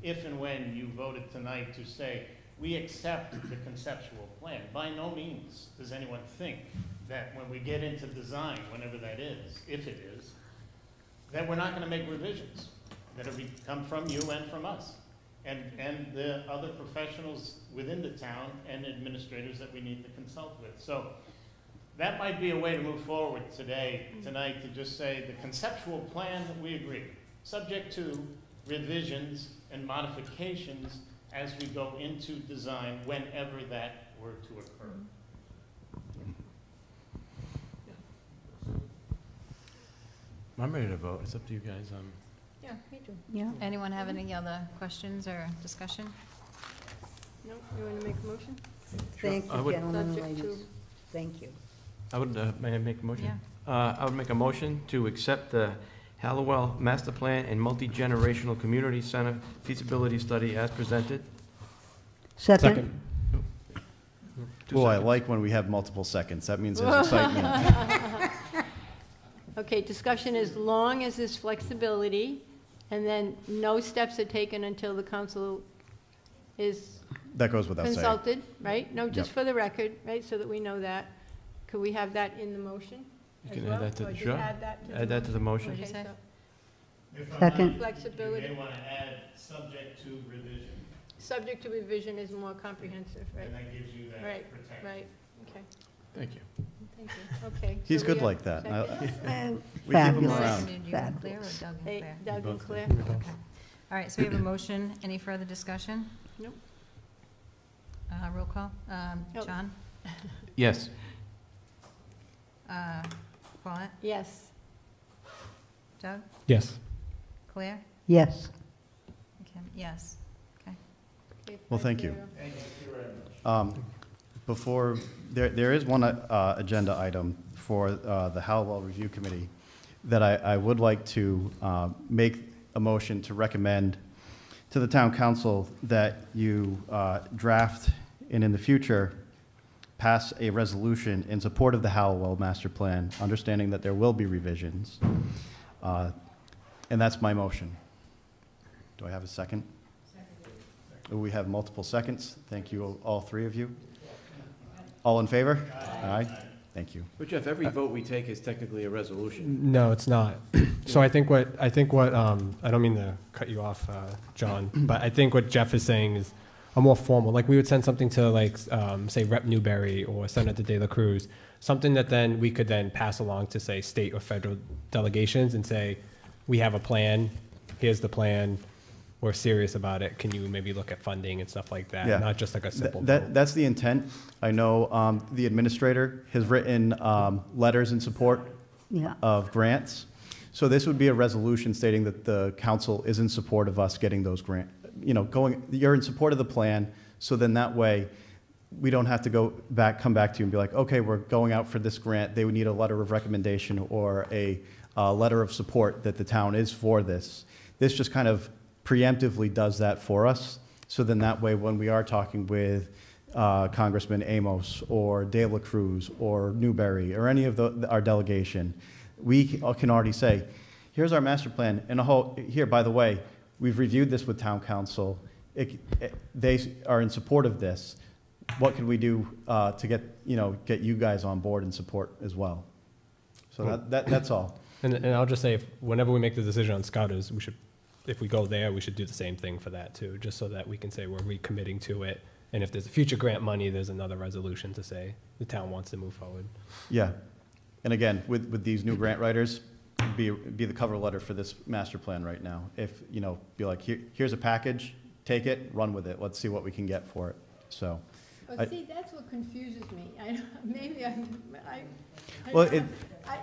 K: if and when you voted tonight to say, we accept the conceptual plan. By no means does anyone think that when we get into design, whenever that is, if it is, that we're not going to make revisions that have come from you and from us, and the other professionals within the town and administrators that we need to consult with. So that might be a way to move forward tonight, to just say the conceptual plan, we agree, subject to revisions and modifications as we go into design, whenever that were to occur.
J: I'm ready to vote. It's up to you guys.
B: Yeah, me too.
G: Yeah.
A: Anyone have any other questions or discussion?
B: No, you want to make a motion?
G: Thank
J: I
G: you,
J: would-
G: gentlemen and
B: Subject to-
G: ladies. Thank you.
J: I would, may I make a motion?
A: Yeah.
J: I would make a motion to accept the Halliwell Master Plan and Multi-Generational Community Center feasibility study as presented.
G: Second.
D: Oh, I like when we have multiple seconds. That means there's excitement.
B: Okay, discussion as long as there's flexibility, and then no steps are taken until the council is
D: That goes without saying.
B: consulted, right? No, just
D: Yep.
B: for the record, right, so that we know that. Could we have that in the motion
J: You
B: as
J: can
B: well?
J: add that to
B: Or
J: the,
B: just
J: sure.
B: add that to
J: Add that to the motion.
A: What'd you
B: Okay,
A: say?
B: so
K: If I'm
G: Second.
K: not-
B: Flexibility.
K: You may want to add subject to revision,
B: Subject to revision is more comprehensive, right?
K: and that gives you that
B: Right,
K: protection.
B: right, okay,
J: Thank you.
B: thank you, okay.
D: He's
B: so
D: good
B: we have
D: like that.
B: second?
D: We keep him
G: Fabulous.
D: around.
A: Seconded you and Claire, or Doug and
B: Hey,
A: Claire?
B: Doug and Claire?
A: Okay. All right, so we have a motion. Any further discussion?
B: Nope.
A: Roll call.
B: Oh.
A: John?
J: Yes.
A: Paulette?
B: Yes.
A: Doug?
C: Yes.
A: Claire?
G: Yes.
A: Kim? Yes. Okay.
B: Okay,
D: Well, thank you.
B: 5-0.
K: Thank you very much.
D: Before, there is one agenda item for the Halliwell Review Committee that I would like to make a motion to recommend to the town council that you draft and in the future pass a resolution in support of the Halliwell master plan, understanding that there will be revisions. And that's my motion. Do I have a second? Second. We have multiple seconds. Thank you, all three of you. All in favor? Aye. Thank you.
J: But Jeff, every vote we take is technically a resolution.
C: No, it's not. So I think what, I don't mean to cut you off, John, but I think what Jeff is saying is a more formal, like we would send something to like, say Rep. Newberry or Senator De La Cruz, something that then we could then pass along to say state or federal delegations and say, we have a plan, here's the plan, we're serious about it, can you maybe look at funding and stuff like that?
D: Yeah.
C: Not just like a simple vote.
D: That's the intent. I know the administrator has written letters in support
G: Yeah.
D: of grants. So this would be a resolution stating that the council is in support of us getting those grant, you're in support of the plan, so then that way, we don't have to come back to you and be like, okay, we're going out for this grant, they would need a letter of recommendation or a letter of support that the town is for this. This just kind of preemptively does that for us, so then that way, when we are talking with Congressman Amos or De La Cruz or Newberry or any of our delegation, we can already say, here's our master plan, and here, by the way, we've reviewed this with town council. They are in support of this. What can we do to get you guys on board and support as well? So that's all.
C: And I'll just say, whenever we make the decision on scouters, if we go there, we should do the same thing for that too, just so that we can say we're recommitting to it. And if there's a future grant money, there's another resolution to say the town wants to move forward.
D: Yeah. And again, with these new grant writers, be the cover letter for this master plan right now. If, be like, here's a package, take it, run with it. Let's see what we can get for it. So.
B: Well, see, that's what confuses me.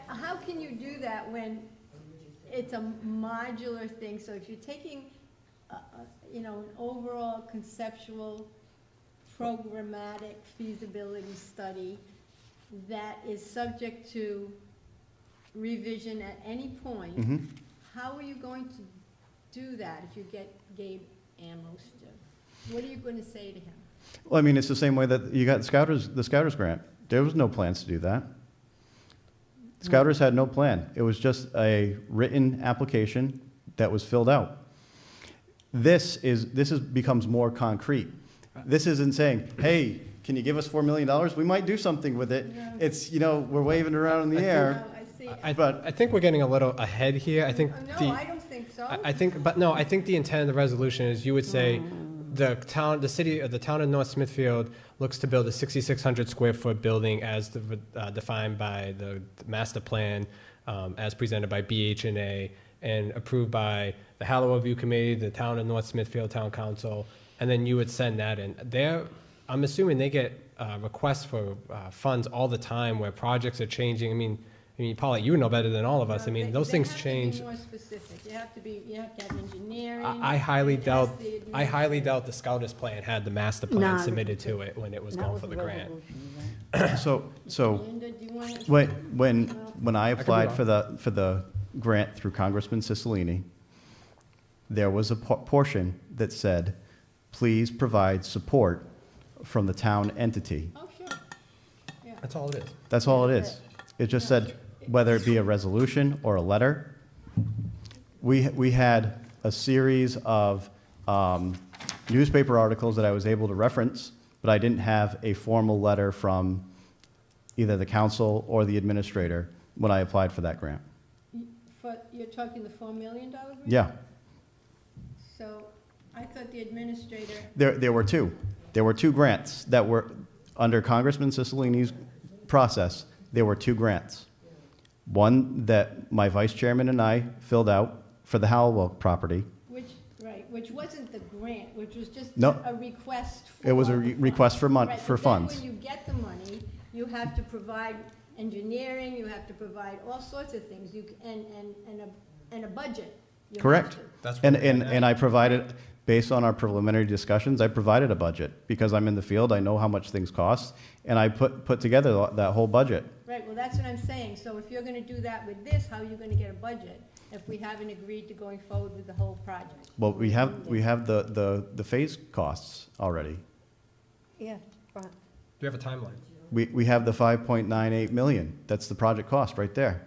B: How can you do that when it's a modular thing? So if you're taking, an overall conceptual programmatic feasibility study that is subject to revision at any point,
D: Mhm.
B: how are you going to do that if you get Gabe Amos to? What are you going to say to him?
D: Well, I mean, it's the same way that you got the Scouters grant. There was no plans to do that. Scouters had no plan. It was just a written application that was filled out. This becomes more concrete. This isn't saying, hey, can you give us $4 million? We might do something with it.
B: No.
D: It's, we're waving it around in the air.
B: No, I see.
C: I think we're getting a little ahead here. I think
B: No, I don't think so.
C: I think the intent of the resolution is you would say the town of North Smithfield looks to build a 6,600 square foot building as defined by the master plan, as presented by BH+A and approved by the Halliwell Review Committee, the town of North Smithfield Town Council, and then you would send that in. I'm assuming they get requests for funds all the time where projects are changing. I mean, Paula, you know better than all of us. I mean, those things change.
B: You have to be more specific. You have to have engineering.
C: I highly
B: it
C: doubt.
B: has the
C: I highly doubt the Scouters plan had the master plan
G: No.
C: submitted to it when it was going for the grant.
D: So
B: Linda, do you want to?
D: when I
C: could be
D: applied
C: wrong.
D: for the grant through Congressman Cicilline, there was a portion that said, please provide support from the town entity.
B: Oh, sure. Yeah.
C: That's all it is.
D: That's all it is. It just said, whether it be a resolution or a letter. We had a series of newspaper articles that I was able to reference, but I didn't have a formal letter from either the council or the administrator when I applied for that grant.
B: You're talking the $4 million grant?
D: Yeah,
B: So I thought the administrator,
D: there were two. There were two grants that were, under Congressman Cicilline's process, there were two grants. One that my vice chairman and I filled out for the Halliwell property.
B: which wasn't the grant, which was just
D: No.
B: a request for.
D: It was a
B: the funds.
D: request for
B: Right,
D: for
B: but
D: funds.
B: then when you get the money, you have to provide engineering, you have to provide all sorts of things, and a budget. You have
D: Correct.
B: to.
C: That's
D: And I provided, based on our preliminary discussions, I provided a budget because I'm in the field, I know how much things cost, and I put together that whole budget.
B: Right, well, that's what I'm saying. So if you're gonna do that with this, how are you gonna get a budget if we haven't agreed to going forward with the whole project?
D: Well, we have the phase costs already.
G: Yeah.
C: Do you have a timeline?
D: We have the 5.98 million. That's the project cost right there.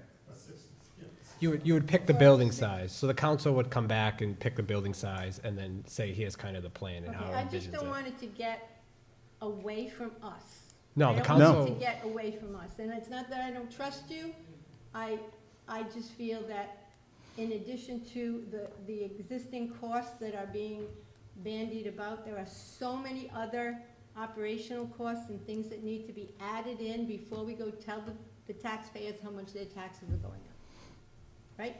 C: You would pick the building size. So the council would come back and pick the building size and then say, here's kind of the plan and how
B: Okay,
C: it
B: I just
C: envisions
B: don't
C: it.
B: want it to get away from us.
C: No,
B: I
C: the
B: don't want
C: council.
B: it to get away from us. And it's not that I don't trust you. I just feel that in addition to the existing costs that are being bandied about, there are so many other operational costs and things that need to be added in before we go tell the taxpayers how much their taxes are going up. Right?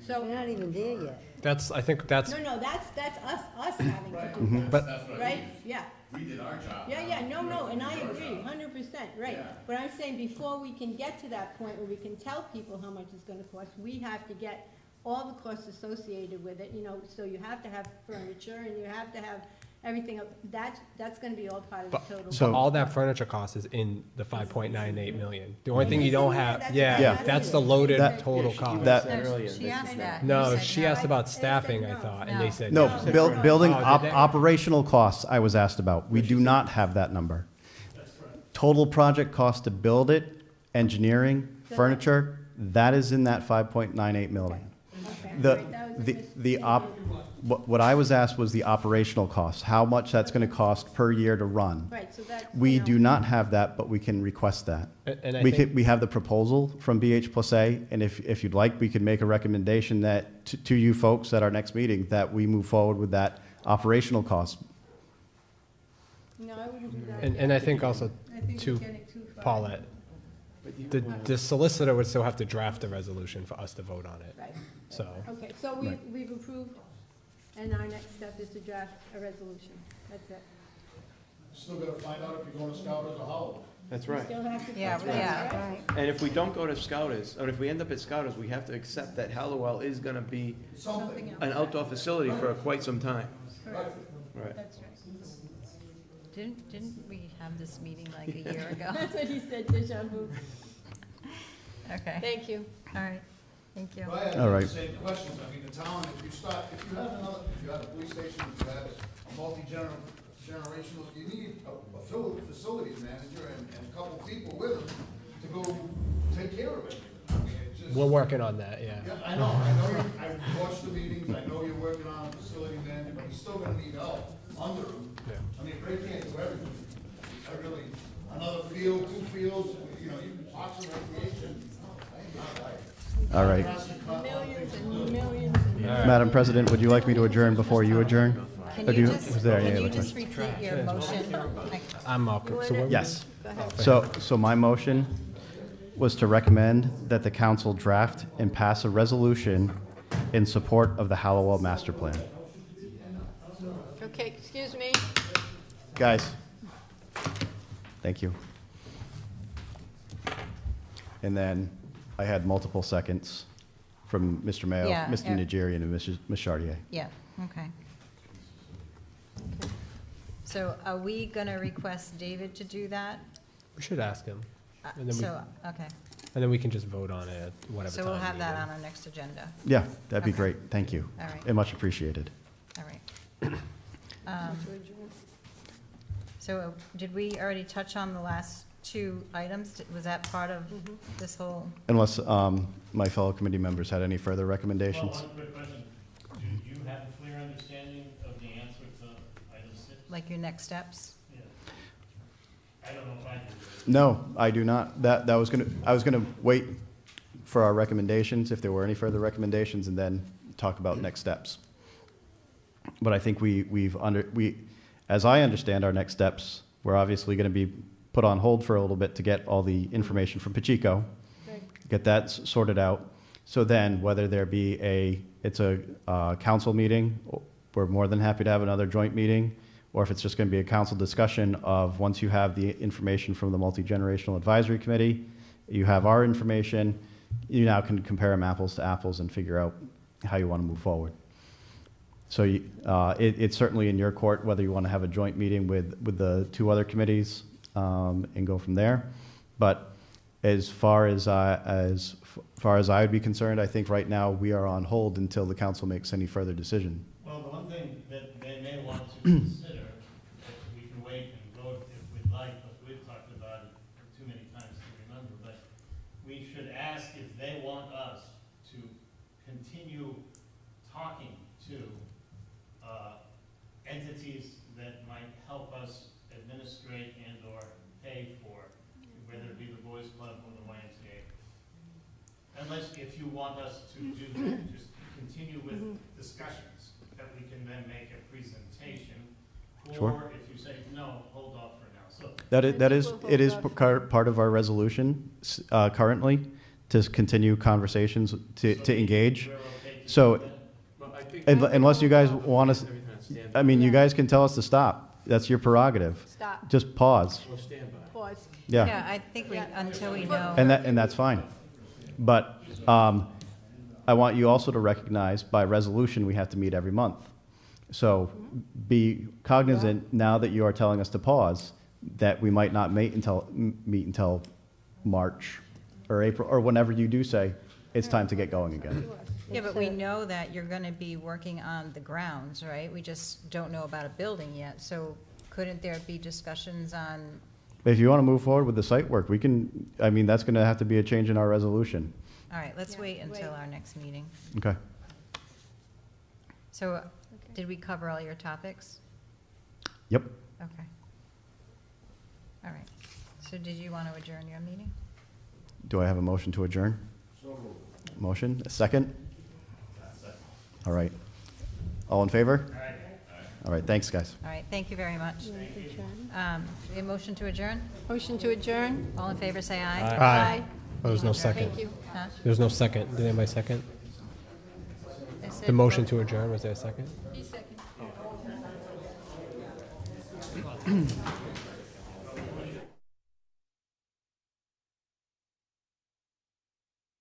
B: So.
G: We're not even there yet.
C: I think that's.
B: No, that's us having to do
D: Mhm.
B: that.
C: But-
H: That's what I
B: Right?
H: mean.
B: Yeah.
H: We did our job.
B: Yeah, no, and I agree, 100%, right.
H: Yeah.
B: But I'm saying before we can get to that point where we can tell people how much it's gonna cost, we have to get all the costs associated with it, so you have to have furniture and you have to have everything else. That's gonna be all part of the
C: But,
B: total.
C: so all that furniture cost is in the 5.98 million. The only thing you
B: It's in
C: don't
B: there,
C: have,
B: that's
C: yeah,
B: what
C: that's
B: it
C: the
B: is.
C: loaded
D: That-
C: total cost.
D: That-
A: She asked that.
C: No,
A: You said
C: she
A: no.
C: asked about
B: I said
C: staffing, I
B: no.
C: thought,
A: No.
C: and they said.
D: No,
B: No.
D: building
C: Oh, did they?
D: operational costs I was asked about. We do not have that number. Total project cost to build it, engineering, furniture, that is in that 5.98 million.
B: Okay,
D: The,
B: right, that was
D: what I was asked was the operational costs, how much that's gonna cost per year to run.
B: Right, so that's.
D: We do not have that, but we can request that.
C: And I think,
D: We have the proposal from BH+A, and if you'd like, we could make a recommendation that, to you folks at our next meeting, that we move forward with that operational cost.
B: No, I wouldn't do that.
C: and I think also
B: I think
C: to
B: you're getting too far.
C: Paulette, the solicitor would still have to draft a resolution for us to vote on it.
B: Right.
C: So,
B: Okay, so we've approved, and our next step is to draft a resolution. That's it.
O: Still gotta find out if you're going to Scouters or Halliwell.
J: That's
B: We
J: right.
B: still have to.
A: Yeah,
B: that's right,
A: yeah.
B: right?
J: And if we don't go to Scouters, or if we end up at Scouters, we have to accept that Halliwell is gonna be
B: Something else.
J: an outdoor facility for quite some time.
B: Correct.
J: Right.
B: That's right.
A: Didn't we have this meeting like a year ago?
B: That's what he said, deja vu.
A: Okay,
B: Thank you.
A: all right, thank you.
O: Well, I had
D: All right.
O: the same questions. I mean, the town, if you had a police station, if you had a multi-generational, you need a facilities manager and a couple people with them to go take care of it. I mean, it just.
C: We're working on that, yeah.
O: Yeah, I know, I've watched the meetings, I know you're working on a facility manager, but he's still gonna need help under him.
C: Yeah.
O: I mean, Ray can't do everything. I really, another field, 2 fields, you know, you can parks and recreation.
D: All right.
B: Millions and millions.
D: Madam President, would you like me to adjourn before you adjourn?
A: Can
D: Or do
A: you
D: you-
A: just,
D: is there any
A: can you
D: other
A: just
D: question?
A: repeat your motion?
C: I'm okay. So what?
D: Yes.
B: Go ahead.
D: So my motion was to recommend that the council draft and pass a resolution in support of the Halliwell Master Plan.
B: Okay, excuse me.
D: Guys, thank you. And then I had multiple seconds from Mr. Mayo,
A: Yeah,
D: Mr. Nigerian, and Ms. Chartier.
A: Yeah, okay. So are we gonna request David to do that?
C: We should ask him. And then we,
A: So, okay,
C: and then we can just vote on it at whatever
A: so
C: time.
A: we'll have that
C: needed.
A: on our next agenda.
D: Yeah, that'd be
A: Okay.
D: great. Thank you.
A: All right.
D: And much appreciated.
A: All right. So did we already touch on the last 2 items? Was that part of this whole,
D: Unless my fellow committee members had any further
K: Well,
D: recommendations.
K: one quick question. Do you have a clear understanding of the answer to item 6?
A: like your next steps?
K: Yeah. I don't know if I do.
D: No, I do not. I was gonna wait for our recommendations, if there were any further recommendations, and then talk about next steps. But I think as I understand our next steps, we're obviously gonna be put on hold for a little bit to get all the information from Pacheco, get that sorted out. So then, whether there be it's a council meeting, we're more than happy to have another joint meeting, or if it's just going to be a council discussion of, once you have the information from the Multi-Generational Advisory Committee, you have our information, you now can compare them apples to apples and figure out how you want to move forward. So it's certainly in your court whether you want to have a joint meeting with the 2 other committees and go from there. But as far as I would be concerned, I think right now we are on hold until the council makes any further decision.
K: Well, the one thing that they may want to consider, we can wait and vote if we'd like, but we've talked about it too many times to remember, but we should ask if they want us to continue talking to entities that might help us administrate and/or pay for, whether it be the Boys Club or the YMCA. Unless, if you want us to do, just continue with discussions, that we can then make a presentation.
D: Sure.
K: Or if you say, no, hold off for now. So
D: It is part of our resolution currently to continue conversations, to engage. So unless you guys want us, I mean, you guys can tell us to stop. That's your prerogative.
B: Stop.
D: Just pause.
B: Pause.
D: Yeah.
A: Yeah, I think until we know.
D: And that's fine. But I want you also to recognize, by resolution, we have to meet every month. So be cognizant, now that you are telling us to pause, that we might not meet until March or April, or whenever you do say it's time to get going again.
A: Yeah, but we know that you're gonna be working on the grounds, right? We just don't know about a building yet, so couldn't there be discussions on,
D: If you want to move forward with the site work, that's going to have to be a change in our resolution.
A: all right, let's wait until our next meeting.
D: Okay.
A: So, did we cover all your topics?
D: Yep.
A: Okay. All right. So did you want to adjourn your meeting?
D: Do I have a motion to adjourn? Motion, a second? All right. All in favor? All right, thanks, guys.
A: All right, thank you very much. A motion to adjourn?
B: Motion to adjourn?
A: All in favor, say aye.
C: Aye. Oh, there's no second.
B: Thank you.
A: Huh?
C: There's no second. Did anybody second?
A: I said
C: The motion to adjourn, was there a second?
B: He seconded.